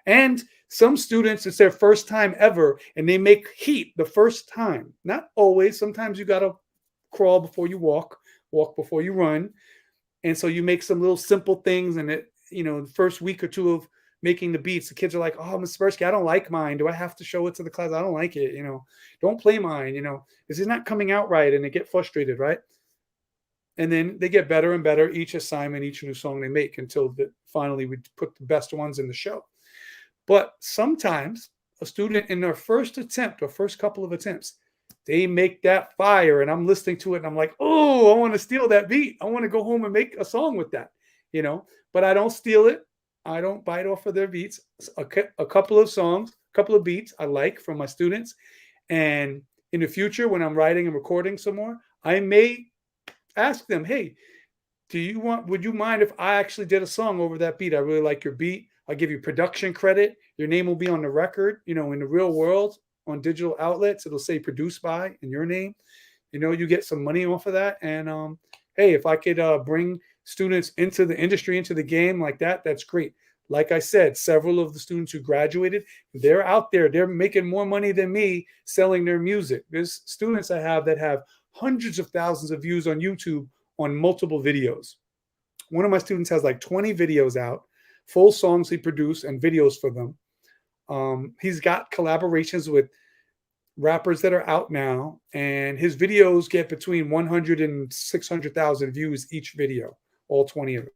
and some students, it's their first time ever, and they make heat the first time. Not always. Sometimes you got to crawl before you walk before you run. And so you make some little simple things, and the first week or two of making the beats. The kids are like, oh, Mr. Bursky, I don't like mine. Do I have to show it to the class? I don't like it. Don't play mine. This is not coming out right. And they get frustrated, right? And then they get better and better each assignment, each new song they make until finally we put the best ones in the show. But sometimes a student in their first attempt or first couple of attempts, they make that fire and I'm listening to it and I'm like, oh, I want to steal that beat. I want to go home and make a song with that, but I don't steal it. I don't bite off of their beats. A couple of songs, a couple of beats I like from my students. And in the future, when I'm writing and recording some more, I may ask them, hey, would you mind if I actually did a song over that beat? I really like your beat. I'll give you production credit. Your name will be on the record, in the real world on digital outlets. It'll say produced by in your name. You get some money off of that. And hey, if I could bring students into the industry, into the game like that, that's great. Like I said, several of the students who graduated, they're out there. They're making more money than me selling their music. There's students I have that have hundreds of thousands of views on YouTube on multiple videos. One of my students has like 20 videos out, full songs he produced and videos for them. He's got collaborations with rappers that are out now, and his videos get between 100 and 600,000 views each video, all 20 of them.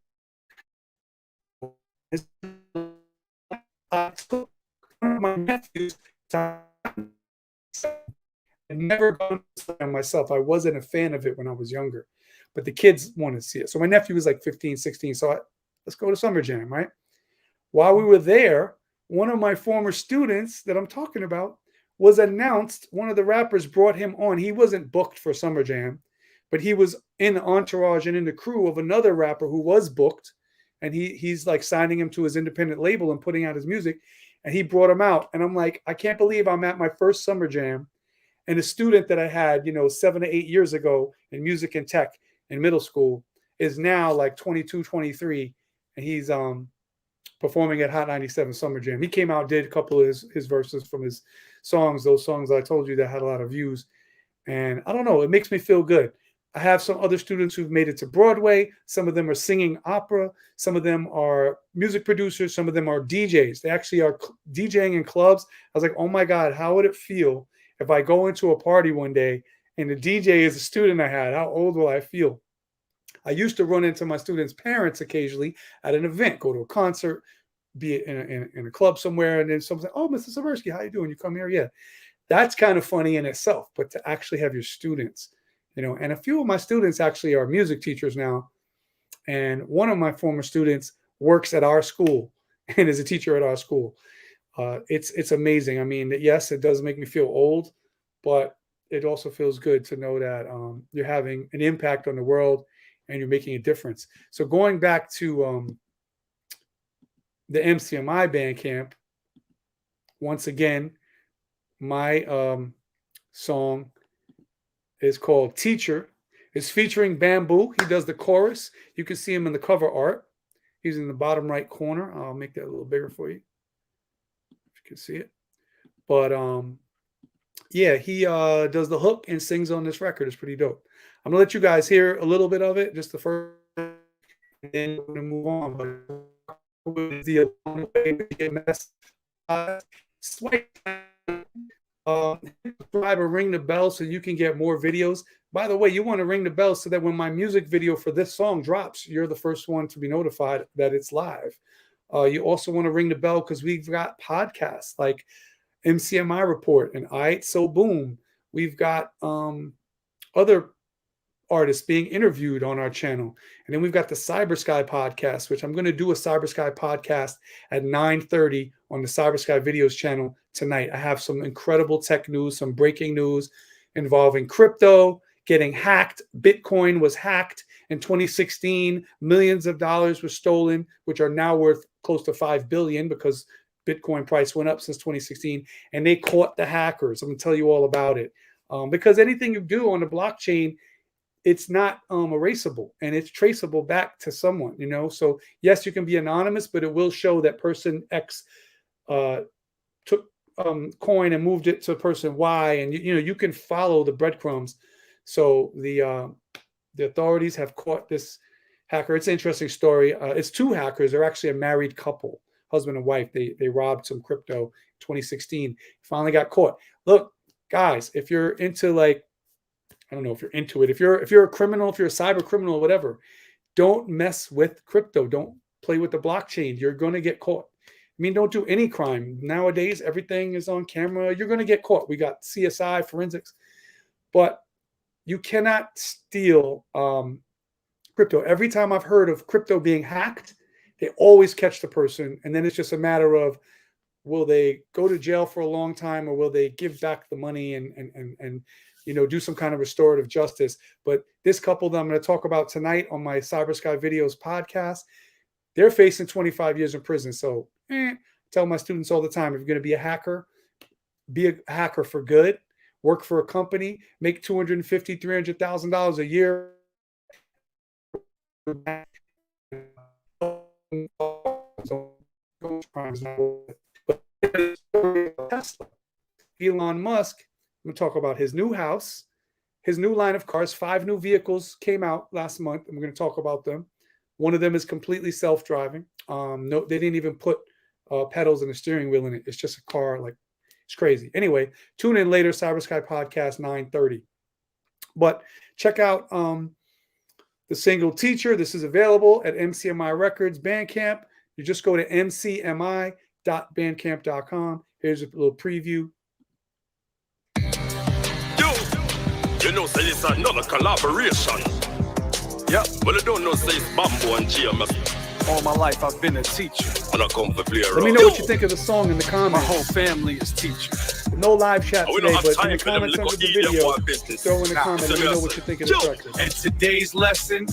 One of my nephews, I'd never gone to slam myself. I wasn't a fan of it when I was younger, but the kids wanted to see it. So my nephew was like 15, 16. So let's go to Summer Jam, right? While we were there, one of my former students that I'm talking about was announced. One of the rappers brought him on. He wasn't booked for Summer Jam, but he was in the entourage and in the crew of another rapper who was booked. And he's like signing him to his independent label and putting out his music. And he brought him out. And I'm like, I can't believe I'm at my first Summer Jam. And a student that I had, 7 to 8 years ago in music and tech in middle school is now like 22, 23. And he's performing at Hot 97 Summer Jam. He came out, did a couple of his verses from his songs, those songs I told you that had a lot of views. And I don't know, it makes me feel good. I have some other students who've made it to Broadway. Some of them are singing opera. Some of them are music producers. Some of them are DJs. They actually are DJing in clubs. I was like, oh my God, how would it feel if I go into a party one day and the DJ is a student I had? How old will I feel? I used to run into my students' parents occasionally at an event, go to a concert, be it in a club somewhere, and then someone's like, oh, Mr. Seversky, how you doing? You come here? Yeah. That's kind of funny in itself, but to actually have your students, and a few of my students actually are music teachers now. And one of my former students works at our school and is a teacher at our school. It's amazing. I mean, yes, it does make me feel old, but it also feels good to know that you're having an impact on the world and you're making a difference. So going back to the MCMI Bandcamp, once again, my song is called Teacher. It's featuring Bamboo. He does the chorus. You can see him in the cover art. He's in the bottom right corner. I'll make that a little bigger for you, if you can see it. But yeah, he does the hook and sings on this record. It's pretty dope. I'm gonna let you guys hear a little bit of it, just the first, and then we're gonna move on. But with the GMS, swipe, subscribe or ring the bell so you can get more videos. By the way, you want to ring the bell so that when my music video for this song drops, you're the first one to be notified that it's live. You also want to ring the bell because we've got podcasts like MCMI Report and Aight So Boom. We've got other artists being interviewed on our channel. And then we've got the Cyber Sky podcast, which I'm going to do a Cyber Sky podcast at 9:30 on the Cyber Sky videos channel tonight. I have some incredible tech news, some breaking news involving crypto getting hacked. Bitcoin was hacked in 2016. Millions of dollars were stolen, which are now worth close to 5 billion because Bitcoin price went up since 2016, and they caught the hackers. I'm going to tell you all about it. Because anything you do on the blockchain, it's not erasable and it's traceable back to someone, So yes, you can be anonymous, but it will show that person X took coin and moved it to person Y, and you can follow the breadcrumbs. So the authorities have caught this hacker. It's an interesting story. It's two hackers. They're actually a married couple. husband and wife. They robbed some crypto in 2016. Finally got caught. Look, guys, if you're into like, I don't know if you're into it. If you're a criminal, if you're a cyber criminal, or whatever, don't mess with crypto. Don't play with the blockchain. You're going to get caught. I mean, don't do any crime. Nowadays, everything is on camera. You're going to get caught. We got CSI, forensics. But you cannot steal crypto. Every time I've heard of crypto being hacked, they always catch the person. And then it's just a matter of, will they go to jail for a long time, or will they give back the money and do some kind of restorative justice? But this couple that I'm going to talk about tonight on my Cyber Sky Videos podcast, they're facing 25 years in prison. So tell my students all the time, if you're going to be a hacker for good, work for a company, make $250,000, $300,000 a year. Tesla. Elon Musk, I'm going to talk about his new house, his new line of cars. 5 new vehicles came out last month, and we're going to talk about them. One of them is completely self-driving. No, they didn't even put pedals and a steering wheel in it. It's just a car. Like, it's crazy. Anyway, tune in later, Cyber Sky Podcast 9:30. But check out the single Teacher. This is available at MCMI Records Bandcamp. You just go to mcmi.bandcamp.com. Here's a little preview. You know, say it's another collaboration. Yeah, well, I don't know, say it's Bamboo and GMS. All my life I've been a teacher. And I come for play around. Let me know what you think of the song in the comments. My whole family is teachers. No live chat We today, don't have but in time the for them comments little under the idiot video, boy business. throw in the comments. Let me know what you think of the track. And today's lesson,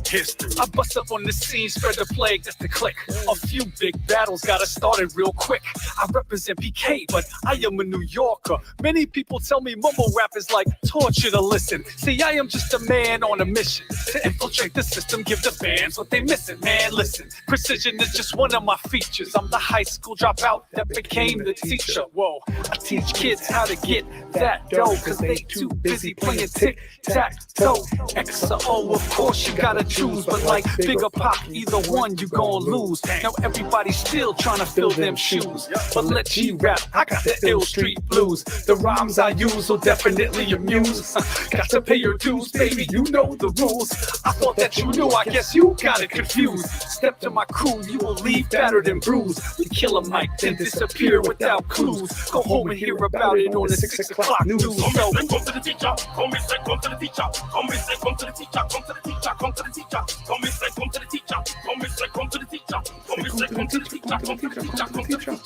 history. I bust up on the scene, spread the plague just to click. A few big battles got us started real quick. I represent PK, but I am a New Yorker. Many people tell me mumble rap is like torture to listen. See, I am just a man on a mission to infiltrate the system, give the fans what they missing. Man, listen, precision is just one of my features. I'm the high school dropout that became the teacher. Whoa, I teach kids how to get that dough, cause they too busy playing tic-tac-toe. X or O, of course you gotta choose, but like Bigger Pop, either one you gon' lose. Now everybody's still trying to fill them shoes, but let G rap, I got the ill street blues. The rhymes I use will definitely amuse. Got to pay your dues, baby, you know the rules. I thought that you knew, I guess you got it confused. Step to my crew, you will leave battered and bruised. We kill a mic, then disappear without clues. Go home and hear about it on the 6 o'clock news. So Come to the teacher, come and say, come to the teacher, come and say, come to the teacher, come to the teacher, come to the teacher, come and say, come to the teacher, come and say, come to the teacher, come and say, come to the teacher, come to the teacher, come to the teacher.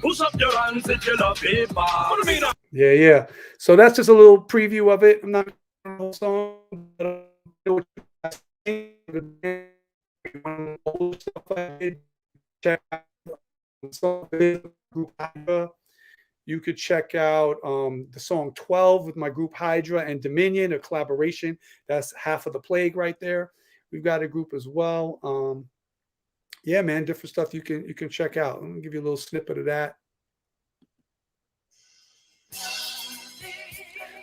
Push up your hands if you love paper. What do you mean? Yeah. So that's just a little preview of it. I'm not going to the whole song, but I know what you guys think. Check out the song Group Hydra. You could check out the song 12 with my group Hydra and Dominion, a collaboration. That's Half of the Plague right there. We've got a group as well. Yeah, man, different stuff you can check out. Let me give you a little snippet of that.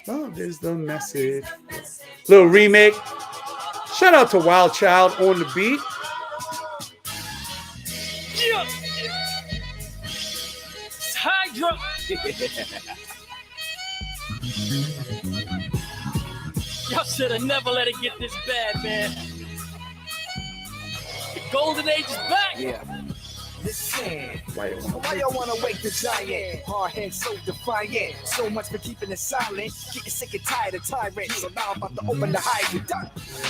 Oh, there's the message. Little remake. Shout out to Wild Child on the beat. yeah. Hydra. Y'all should have never let it get this bad, man. The golden age is back. Yeah. Listen, why y'all wanna wake the giant? Hard head so defiant. So much for keeping it silent. Getting sick and tired of tyrants. So now I'm about to open the hydrant.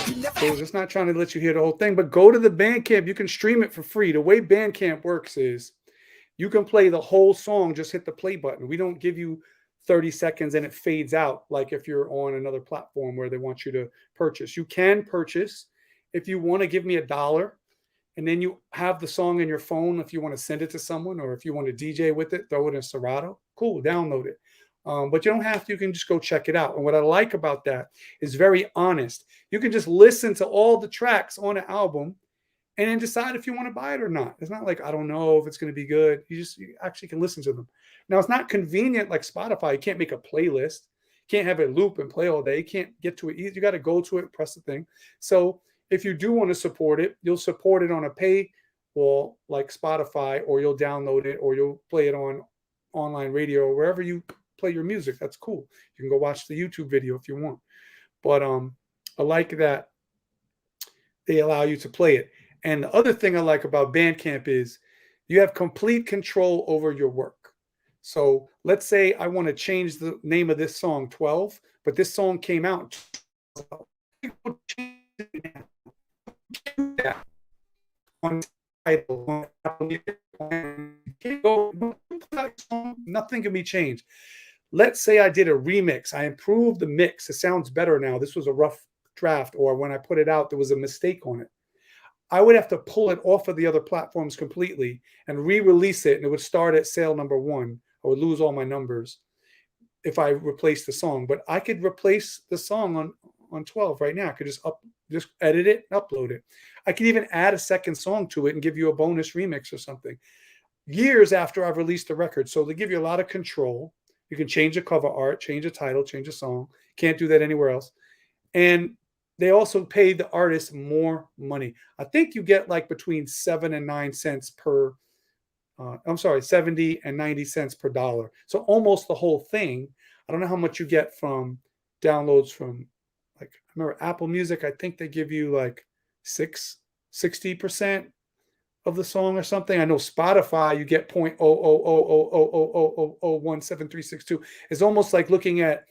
You never So it's not trying to let you hear the whole thing, but go to the Bandcamp. You can stream it for free. The way Bandcamp works is you can play the whole song, just hit the play button. We don't give you 30 seconds and it fades out like if you're on another platform where they want you to purchase. You can purchase if you want to give me $1, and then you have the song in your phone if you want to send it to someone, or if you want to DJ with it, throw it in Serato. Cool, download it. But you don't have to. You can just go check it out. And what I like about that is very honest. You can just listen to all the tracks on an album and then decide if you want to buy it or not. It's not like, I don't know if it's going to be good. You actually can listen to them. Now, it's not convenient like Spotify. You can't make a playlist. You can't have it loop and play all day. You can't get to it easy. You got to go to it, press the thing. So if you do want to support it, you'll support it on a pay will, like Spotify, or you'll download it, or you'll play it on online radio, or wherever you play your music. That's cool. You can go watch the YouTube video if you want. But I like that they allow you to play it. And the other thing I like about Bandcamp is you have complete control over your work. So let's say I want to change the name of this song 12, but this song came out. On title, nothing can be changed. Let's say I did a remix. I improved the mix. It sounds better now. This was a rough draft, or when I put it out, there was a mistake on it. I would have to pull it off of the other platforms completely and re-release it, and it would start at sale number 1. I would lose all my numbers if I replaced the song. But I could replace the song on 12 right now. I could just edit it and upload it. I could even add a second song to it and give you a bonus remix or something years after I've released the record. So they give you a lot of control. You can change the cover art, change the title, change the song. Can't do that anywhere else. And they also pay the artist more money. I think you get like between 7 and 9 cents per 70 and 90 cents per dollar. So almost the whole thing. I don't know how much you get from downloads from, like, I remember Apple Music, I think they give you like 60% of the song or something. I know Spotify, you get 0.0000000017362. It's almost like looking at,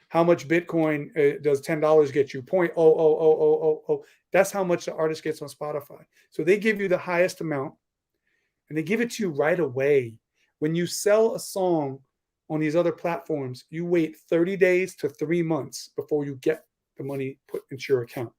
how much Bitcoin does $10 get you? 0.00000. That's how much the artist gets on Spotify. So they give you the highest amount, and they give it to you right away. When you sell a song on these other platforms, you wait 30 days to 3 months before you get the money put into your account.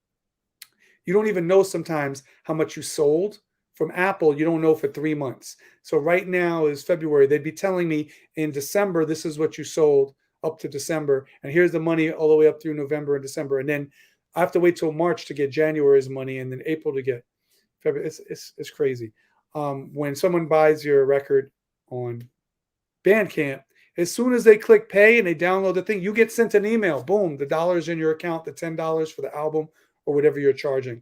You don't even know sometimes how much you sold. From Apple, you don't know for 3 months. So right now is February. They'd be telling me in December, this is what you sold up to December, and here's the money all the way up through November and December. And then I have to wait till March to get January's money, and then April to get February. It's crazy. When someone buys your record on Bandcamp, as soon as they click pay and they download the thing, you get sent an email. Boom, the $'s in your account, the $10 for the album or whatever you're charging.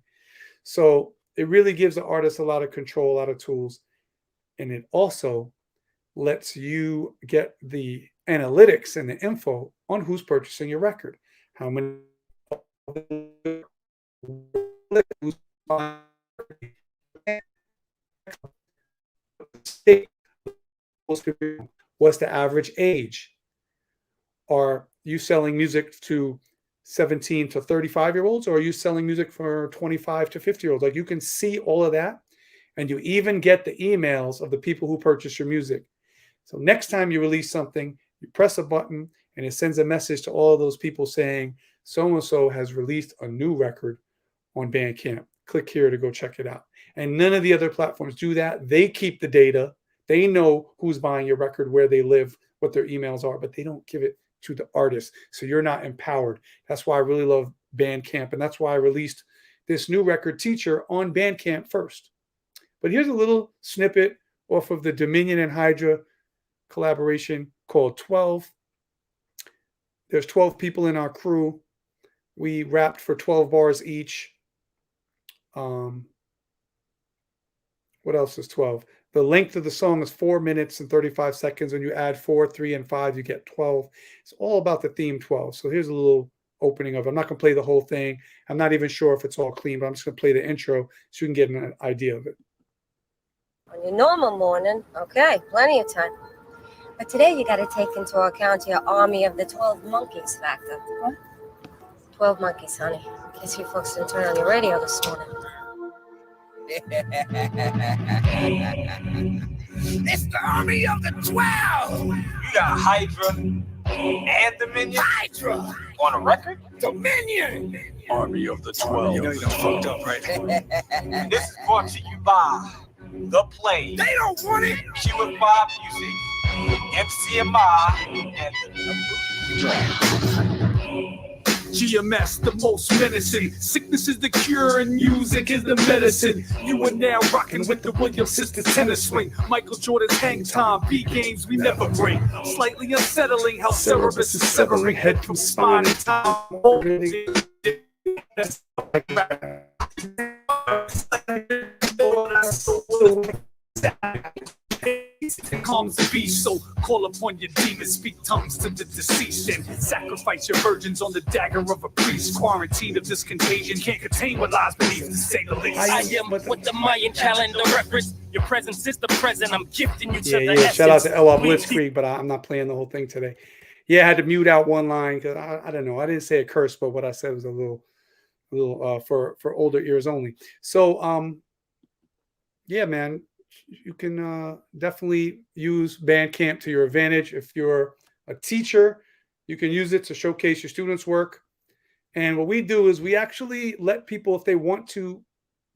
So it really gives the artist a lot of control, a lot of tools. And it also lets you get the analytics and the info on who's purchasing your record. How many what's the average age? Are you selling music to 17 to 35-year-olds, or are you selling music for 25 to 50-year-olds? Like, you can see all of that, and you even get the emails of the people who purchase your music. So next time you release something, you press a button and it sends a message to all of those people saying, so-and-so has released a new record on Bandcamp. Click here to go check it out. And none of the other platforms do that. They keep the data. They know who's buying your record, where they live, what their emails are, but they don't give it to the artist. So you're not empowered. That's why I really love Bandcamp. And that's why I released this new record, Teacher, on Bandcamp first. But here's a little snippet off of the Dominion and Hydra collaboration called 12. There's 12 people in our crew. We rapped for 12 bars each. What else is 12? The length of the song is 4 minutes and 35 seconds. When you add 4, 3, and 5, you get 12. It's all about the theme 12. So here's a little opening of it. I'm not going to play the whole thing. I'm not even sure if it's all clean, but I'm just going to play the intro so you can get an idea of it. On your normal morning, okay, plenty of time. But today you got to take into account your army of the 12 monkeys factor. What? 12 monkeys, honey. In case you folks didn't turn on your radio this morning. It's the army of the 12. You got Hydra and Dominion. Hydra on a record? Dominion. Army of the 12. You know you done fucked up, right? This is brought to you by The Play, They don't want it. Q5 Music, MCMI, and the GMS, the most menacing. Sickness is the cure and music is the medicine. You are now rocking with the Williams sisters tennis swing. Michael Jordan's hang time, B games we never bring. Slightly unsettling how Cerebus is severing head from spine and time. lungs of beast. So call upon your demons, speak tongues to the deceased, and sacrifice your virgins on the dagger of a priest. Quarantine of this contagion can't contain what lies beneath, to say the least. I am what the Mayan calendar reference. Your presence is the present. I'm gifting you to the essence. Shout out to LL Blitzkrieg, but I'm not playing the whole thing today. Yeah, I had to mute out one line because I don't know. I didn't say a curse, but what I said was a little for older ears only. So yeah, man, you can definitely use Bandcamp to your advantage. If you're a teacher, you can use it to showcase your students' work. And what we do is we actually let people, if they want to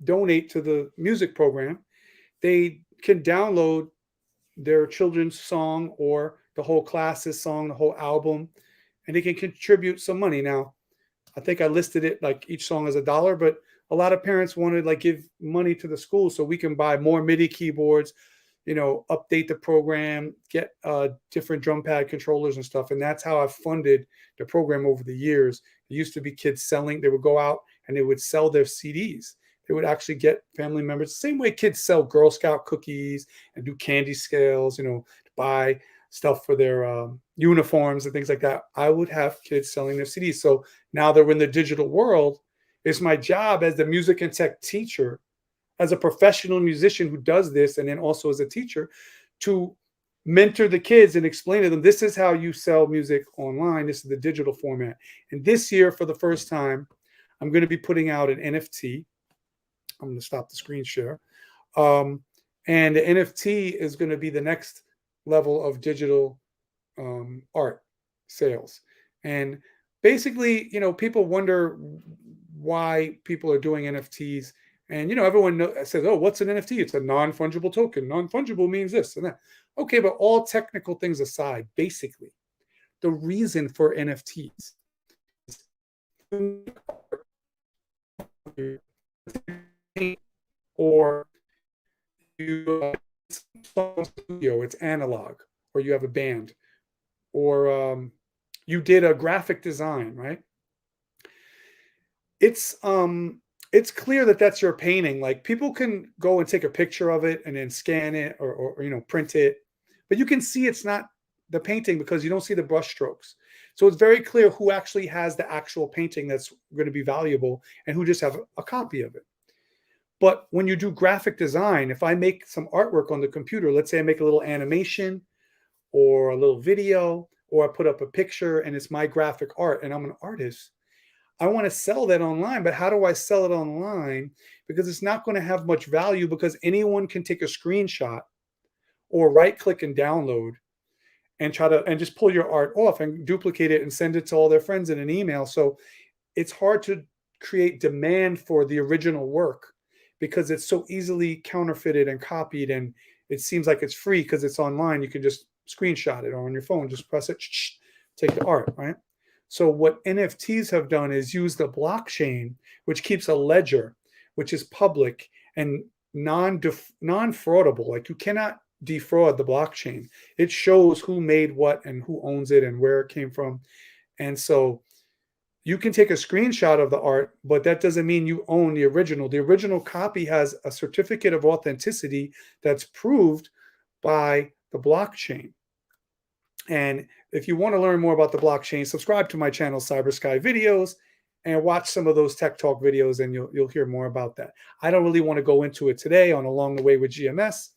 donate to the music program, they can download their children's song or the whole class's song, the whole album, and they can contribute some money. Now, I think I listed it like each song is $1, but a lot of parents wanted like give money to the school so we can buy more MIDI keyboards, update the program, get different drum pad controllers and stuff. And that's how I've funded the program over the years. It used to be kids selling. They would go out and they would sell their CDs. They would actually get family members, the same way kids sell Girl Scout cookies and do candy scales, to buy stuff for their uniforms and things like that. I would have kids selling their CDs. So now that we're in the digital world, it's my job as the music and tech teacher, as a professional musician who does this, and then also as a teacher, to mentor the kids and explain to them, this is how you sell music online. This is the digital format. And this year, for the first time, I'm going to be putting out an NFT. I'm going to stop the screen share. And the NFT is going to be the next level of digital art sales. And basically, people wonder why people are doing NFTs. And, everyone says, oh, what's an NFT? It's a non-fungible token. Non-fungible means this and that. Okay, but all technical things aside, basically, the reason for NFTs is or you studio, it's analog, or you have a band, or you did a graphic design, right? It's clear that that's your painting. Like, people can go and take a picture of it and then scan it or print it, but you can see it's not the painting because you don't see the brush strokes. So it's very clear who actually has the actual painting that's going to be valuable and who just have a copy of it. But when you do graphic design, if I make some artwork on the computer, let's say I make a little animation or a little video, or I put up a picture and it's my graphic art and I'm an artist, I want to sell that online. But how do I sell it online? Because it's not going to have much value, because anyone can take a screenshot or right click and download and just pull your art off and duplicate it and send it to all their friends in an email. So it's hard to create demand for the original work because it's so easily counterfeited and copied, and it seems like it's free because it's online. You can just screenshot it, or on your phone, just press it, take the art, right? So what NFTs have done is use the blockchain, which keeps a ledger, which is public and non-fraudable. Like, you cannot defraud the blockchain. It shows who made what and who owns it and where it came from. And so you can take a screenshot of the art, but that doesn't mean you own the original. The original copy has a certificate of authenticity that's proved by the blockchain. And if you want to learn more about the blockchain, subscribe to my channel, Cyber Sky Videos, and watch some of those tech talk videos, and you'll hear more about that. I don't really want to go into it today on Along the Way with GMS.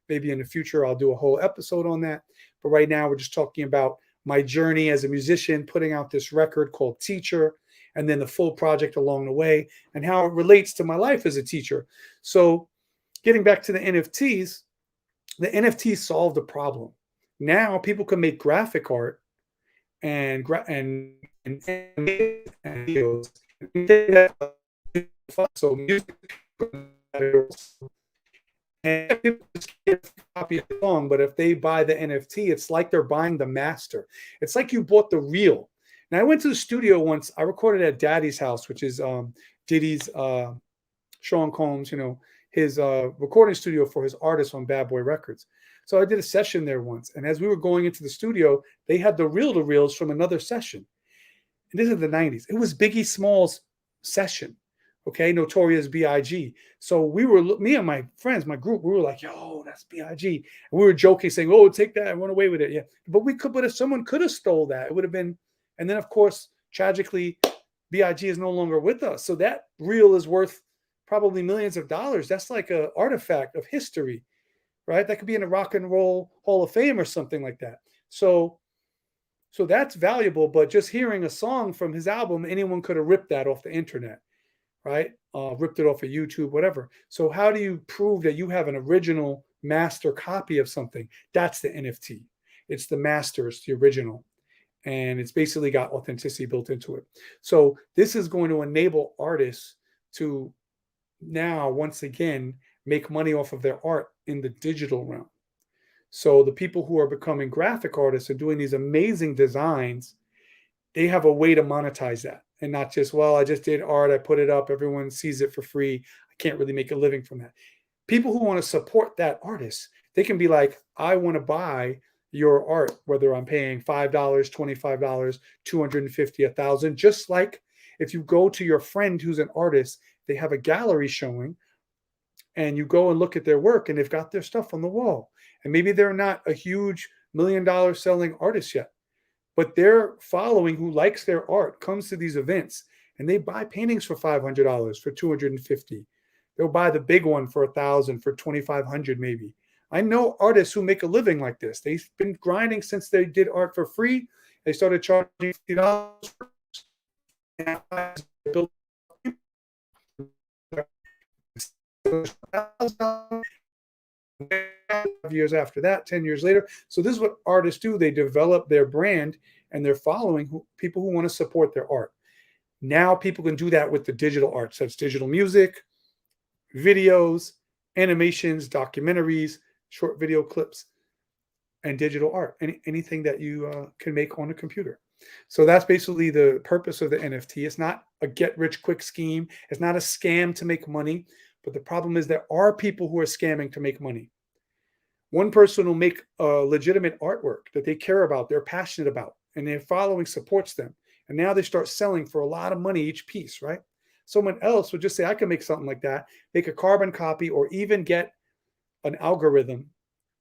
Maybe in the future, I'll do a whole episode on that. But right now, we're just talking about my journey as a musician, putting out this record called Teacher, and then the full project along the way, and how it relates to my life as a teacher. So getting back to the NFTs solved the problem. Now people can make graphic art and videos. So music, and people just get a copy of the song, but if they buy the NFT, it's like they're buying the master. It's like you bought the reel. Now, I went to the studio once. I recorded at Daddy's house, which is Diddy's, Sean Combs, his recording studio for his artists on Bad Boy Records. So I did a session there once. And as we were going into the studio, they had the reel-to-reels from another session. And this is the 90s. It was Biggie Smalls' session. Okay, Notorious B.I.G. So we were, me and my friends, my group, we were like, yo, that's B.I.G. And we were joking, saying, oh, take that and run away with it. Yeah. But if someone could have stole that, it would have been, and then of course, tragically, B.I.G. is no longer with us. So that reel is worth probably millions of dollars. That's like an artifact of history, right? That could be in a Rock and Roll Hall of Fame or something like that. So that's valuable, but just hearing a song from his album, anyone could have ripped that off the internet, right? Ripped it off of YouTube, whatever. So how do you prove that you have an original master copy of something? That's the NFT. It's the master, it's the original. And it's basically got authenticity built into it. So this is going to enable artists to now, once again, make money off of their art in the digital realm. So the people who are becoming graphic artists and doing these amazing designs, they have a way to monetize that. And not just, well, I just did art, I put it up, everyone sees it for free. I can't really make a living from that. People who want to support that artist, they can be like, I want to buy your art, whether I'm paying $5, $25, $250, $1,000. Just like if you go to your friend who's an artist, they have a gallery showing, and you go and look at their work, and they've got their stuff on the wall. And maybe they're not a huge $1 million selling artist yet, but their following who likes their art comes to these events, and they buy paintings for $500, for $250. They'll buy the big one for $1,000, for $2,500 maybe. I know artists who make a living like this. They've been grinding since they did art for free. They started charging $50. Years after that, 10 years later. So this is what artists do. They develop their brand and their following, people who want to support their art. Now people can do that with the digital art. So it's digital music, videos, animations, documentaries, short video clips, and digital art. Anything that you can make on a computer. So that's basically the purpose of the NFT. It's not a get-rich-quick scheme. It's not a scam to make money. But the problem is there are people who are scamming to make money. One person will make a legitimate artwork that they care about, they're passionate about, and their following supports them. And now they start selling for a lot of money each piece, right? Someone else would just say, I can make something like that, make a carbon copy, or even get an algorithm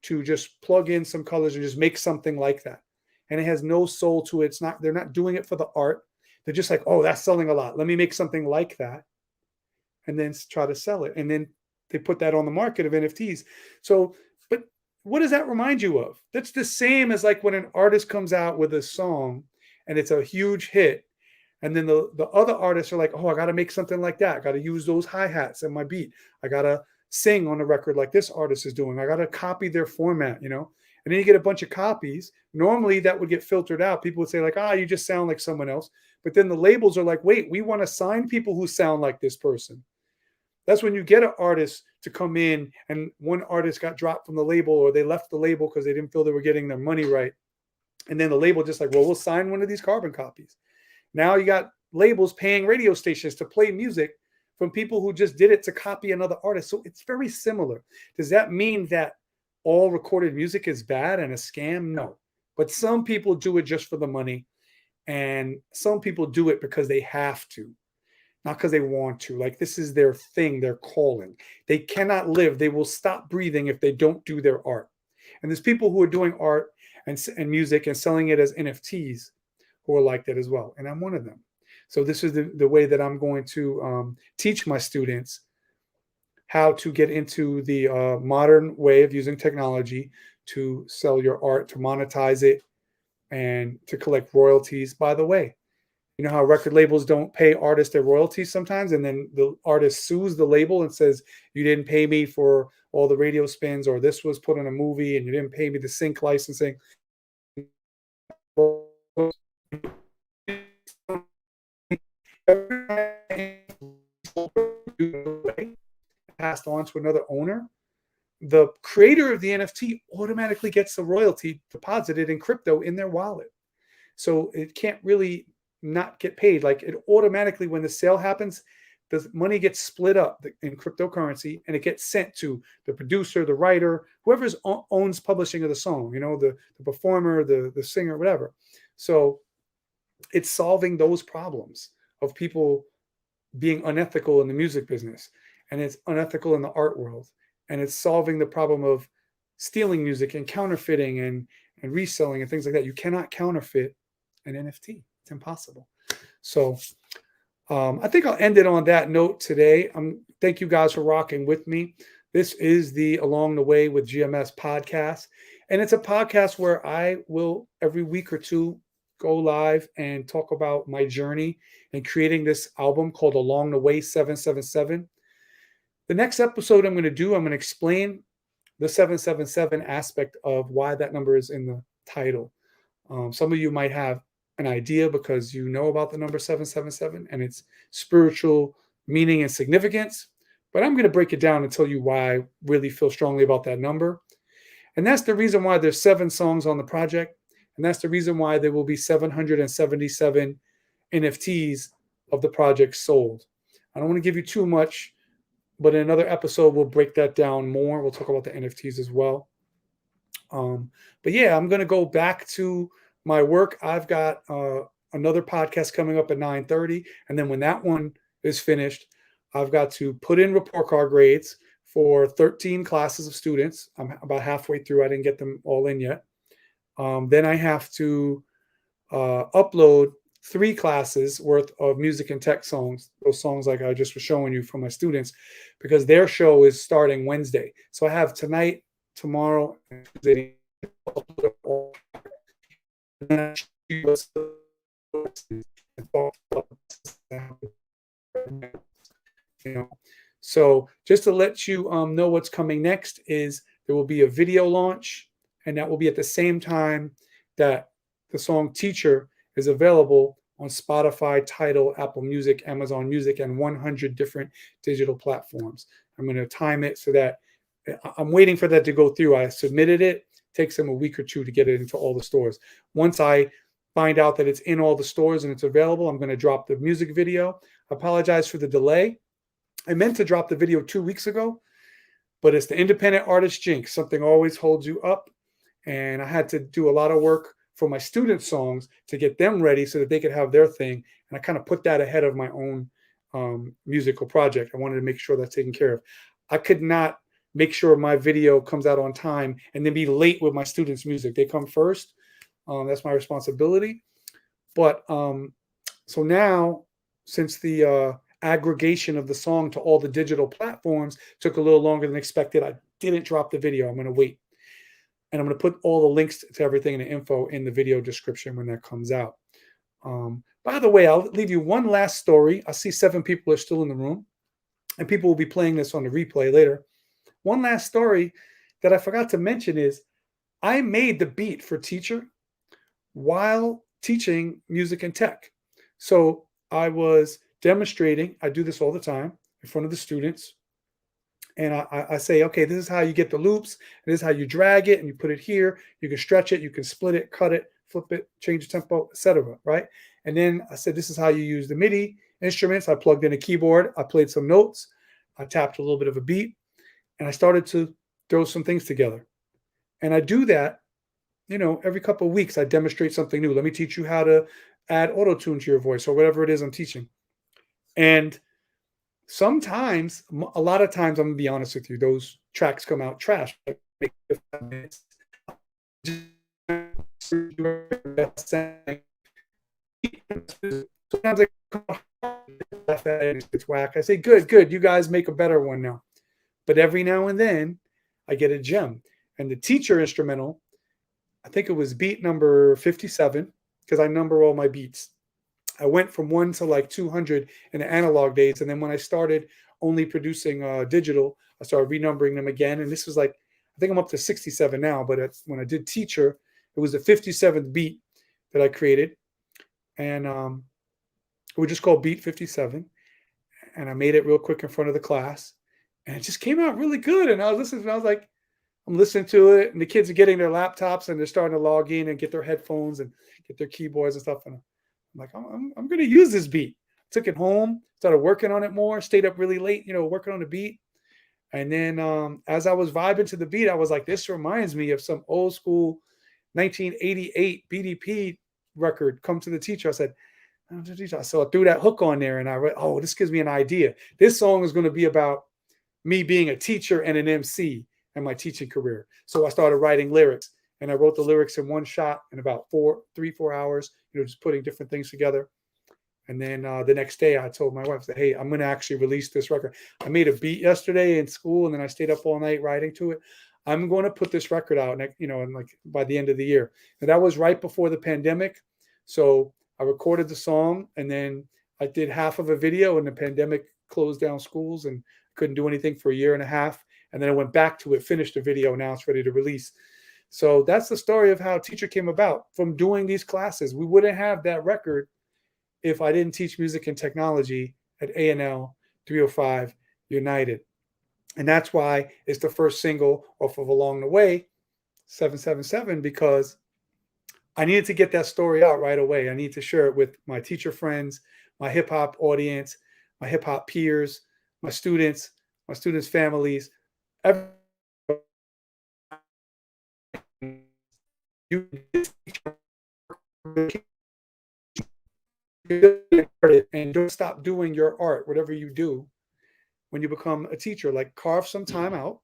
to just plug in some colors and just make something like that. And it has no soul to it. They're not doing it for the art. They're just like, oh, that's selling a lot. Let me make something like that. And then try to sell it. And then they put that on the market of NFTs. So, but what does that remind you of? That's the same as like when an artist comes out with a song and it's a huge hit. And then the other artists are like, oh, I got to make something like that. I got to use those hi-hats in my beat. I got to sing on a record like this artist is doing. I got to copy their format, you know? And then you get a bunch of copies. Normally that would get filtered out. People would say like, you just sound like someone else. But then the labels are like, wait, we want to sign people who sound like this person. That's when you get an artist to come in, and one artist got dropped from the label, or they left the label because they didn't feel they were getting their money right. And then the label just like, well, we'll sign one of these carbon copies. Now you got labels paying radio stations to play music from people who just did it to copy another artist. So it's very similar. Does that mean that all recorded music is bad and a scam? No. But some people do it just for the money, and some people do it because they have to. Not because they want to. Like, this is their thing, their calling. They cannot live. They will stop breathing if they don't do their art. And there's people who are doing art and music and selling it as NFTs who are like that as well. And I'm one of them. So this is the way that I'm going to teach my students how to get into the modern way of using technology to sell your art, to monetize it, and to collect royalties. By the way, you know how record labels don't pay artists their royalties sometimes, and then the artist sues the label and says, you didn't pay me for all the radio spins, or this was put in a movie and you didn't pay me the sync licensing. Passed on to another owner, the creator of the NFT automatically gets the royalty deposited in crypto in their wallet. So it can't really not get paid. Like, it automatically, when the sale happens, the money gets split up in cryptocurrency, and it gets sent to the producer, the writer, whoever owns publishing of the song, you know, the performer, the singer, whatever. So it's solving those problems of people being unethical in the music business, and it's unethical in the art world, and it's solving the problem of stealing music and counterfeiting and reselling and things like that. You cannot counterfeit an NFT. It's impossible. So I think I'll end it on that note today. Thank you guys for rocking with me. This is the Along the Way with GMS podcast. And it's a podcast where I will every week or two go live and talk about my journey in creating this album called Along the Way 777. The next episode I'm going to explain the 777 aspect of why that number is in the title. Some of you might have an idea because you know about the number 777 and its spiritual meaning and significance, but I'm going to break it down and tell you why I really feel strongly about that number. And that's the reason why there's 7 songs on the project, and that's the reason why there will be 777 NFTs of the project sold. I don't want to give you too much, but in another episode we'll break that down more. We'll talk about the NFTs as well. But yeah, I'm going to go back to my work. I've got another podcast coming up at 9:30. And then when that one is finished, I've got to put in report card grades for 13 classes of students. I'm about halfway through. I didn't get them all in yet. Then I have to upload 3 classes worth of music and tech songs, those songs like I just was showing you from my students, because their show is starting Wednesday. So I have tonight, tomorrow, and Tuesday. So just to let you know what's coming next is there will be a video launch, and that will be at the same time that the song Teacher is available on Spotify, Tidal, Apple Music, Amazon Music, and 100 different digital platforms. I'm going to time it so that I'm waiting for that to go through. I submitted it. It takes them a week or two to get it into all the stores. Once I find out that it's in all the stores and it's available, I'm going to drop the music video. I apologize for the delay. I meant to drop the video 2 weeks ago, but it's the independent artist jinx. Something always holds you up. And I had to do a lot of work for my student songs to get them ready so that they could have their thing. And I kind of put that ahead of my own musical project. I wanted to make sure that's taken care of. I could not make sure my video comes out on time and then be late with my students' music. They come first. That's my responsibility. But so now, since the aggregation of the song to all the digital platforms took a little longer than expected, I didn't drop the video. I'm going to wait. And I'm going to put all the links to everything and the info in the video description when that comes out. By the way, I'll leave you one last story. I see 7 people are still in the room, and people will be playing this on the replay later. One last story that I forgot to mention is I made the beat for Teacher while teaching music and tech. So I was demonstrating. I do this all the time in front of the students. And I say, okay, this is how you get the loops. This is how you drag it and you put it here. You can stretch it. You can split it, cut it, flip it, change the tempo, etc. Right? And then I said, this is how you use the MIDI instruments. I plugged in a keyboard. I played some notes. I tapped a little bit of a beat. And I started to throw some things together. And I do that, every couple of weeks. I demonstrate something new. Let me teach you how to add auto-tune to your voice or whatever it is I'm teaching. And sometimes, a lot of times, I'm going to be honest with you, those tracks come out trash. Sometimes it's whack. I say, good, you guys make a better one now. But every now and then, I get a gem. And the Teacher instrumental, I think it was beat number 57, because I number all my beats. I went from 1 to like 200 in the analog days. And then when I started only producing digital, I started renumbering them again. And this was like, I think I'm up to 67 now. But when I did Teacher, it was the 57th beat that I created. And it was just called Beat 57. And I made it real quick in front of the class. And it just came out really good. And I was listening, and I was like, I'm listening to it. And the kids are getting their laptops and they're starting to log in and get their headphones and get their keyboards and stuff. And I'm like, I'm going to use this beat. Took it home, started working on it more, stayed up really late, working on the beat. And then as I was vibing to the beat, I was like, this reminds me of some old school 1988 BDP record, Come to the Teacher. I said, So I threw that hook on there and I read, oh, this gives me an idea. This song is going to be about me being a teacher and an MC and my teaching career. So I started writing lyrics and I wrote the lyrics in one shot in about 4 hours, just putting different things together. And then the next day I told my wife, hey, I'm going to actually release this record. I made a beat yesterday in school and then I stayed up all night writing to it. I'm going to put this record out, and like by the end of the year. And that was right before the pandemic. So I recorded the song and then I did half of a video and the pandemic closed down schools and couldn't do anything for a year and a half. And then I went back to it, finished the video. Now it's ready to release. So that's the story of how Teacher came about from doing these classes. We wouldn't have that record if I didn't teach music and technology at A&L 305 United. And that's why it's the first single off of Along the Way, 777, because I needed to get that story out right away. I need to share it with my teacher friends, my hip hop audience, my hip hop peers, my students families. And don't stop doing your art, whatever you do, when you become a teacher. Like, carve some time out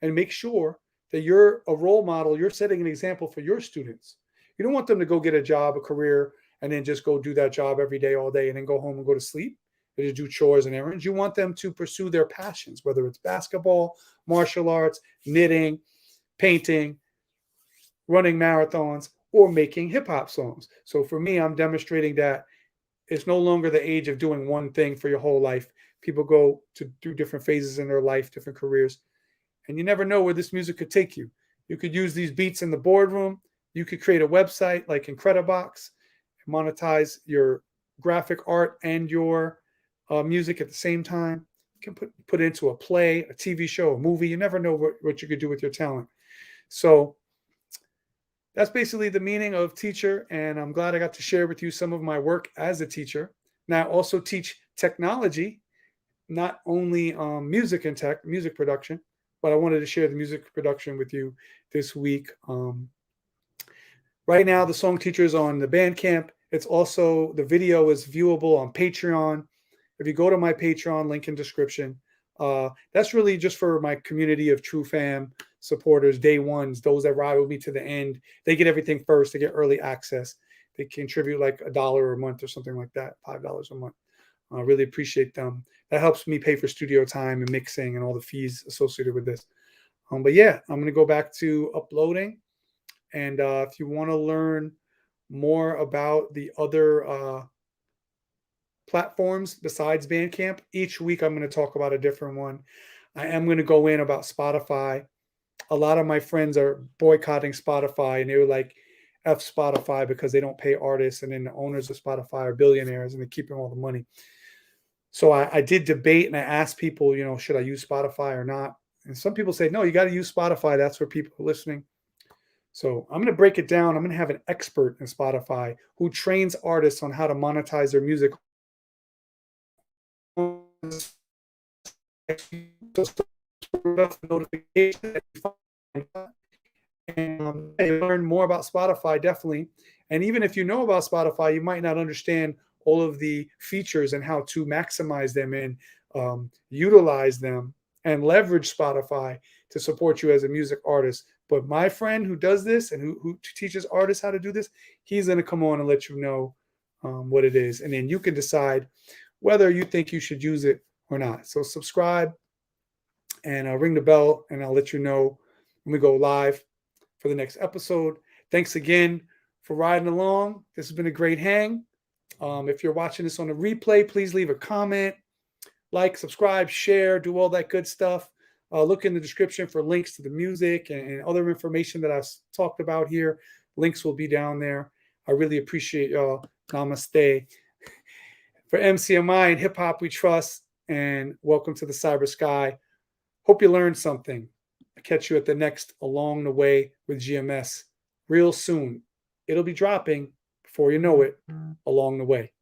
and make sure that you're a role model. You're setting an example for your students. You don't want them to go get a job, a career, and then just go do that job every day, all day, and then go home and go to sleep. They just do chores and errands. You want them to pursue their passions, whether it's basketball, martial arts, knitting, painting, running marathons, or making hip hop songs. So for me, I'm demonstrating that it's no longer the age of doing one thing for your whole life. People go to do different phases in their life, different careers, and you never know where this music could take you. You could use these beats in the boardroom. You could create a website like Incredibox, monetize your graphic art and your music at the same time. You can put it into a play, a TV show, a movie. You never know what you could do with your talent. So that's basically the meaning of Teacher, and I'm glad I got to share with you some of my work as a teacher. Now I also teach technology, not only music and music production, but I wanted to share the music production with you this week. Right now, the song Teacher is on the Bandcamp. It's also, the video is viewable on Patreon. If you go to my Patreon, link in description, that's really just for my community of true fam supporters, day ones, those that ride with me to the end. They get everything first. They get early access. They contribute like $1 a month or something like that, $5 a month. I really appreciate them. That helps me pay for studio time and mixing and all the fees associated with this. But yeah, I'm going to go back to uploading. And if you want to learn more about the other platforms besides Bandcamp, each week I'm going to talk about a different one. I am going to go in about Spotify. A lot of my friends are boycotting Spotify, and they were like, F Spotify, because they don't pay artists, and then the owners of Spotify are billionaires and they're keeping all the money. So I did debate, and I asked people, should I use Spotify or not? And some people say, no, you got to use Spotify. That's where people are listening. So I'm going to break it down. I'm going to have an expert in Spotify who trains artists on how to monetize their music. And learn more about Spotify, definitely. And even if you know about Spotify, you might not understand all of the features and how to maximize them and utilize them and leverage Spotify to support you as a music artist. But my friend who does this and who teaches artists how to do this, he's going to come on and let you know what it is. And then you can decide whether you think you should use it or not. So subscribe and ring the bell, and I'll let you know when we go live for the next episode. Thanks again for riding along. This has been a great hang. If you're watching this on a replay, please leave a comment, like, subscribe, share, do all that good stuff. Look in the description for links to the music and other information that I've talked about here. Links will be down there. I really appreciate y'all. Namaste. For MCMI and Hip Hop We Trust, and welcome to the Cyber Sky. Hope you learned something. I'll catch you at the next Along the Way with GMS real soon. It'll be dropping before you know it, along the way.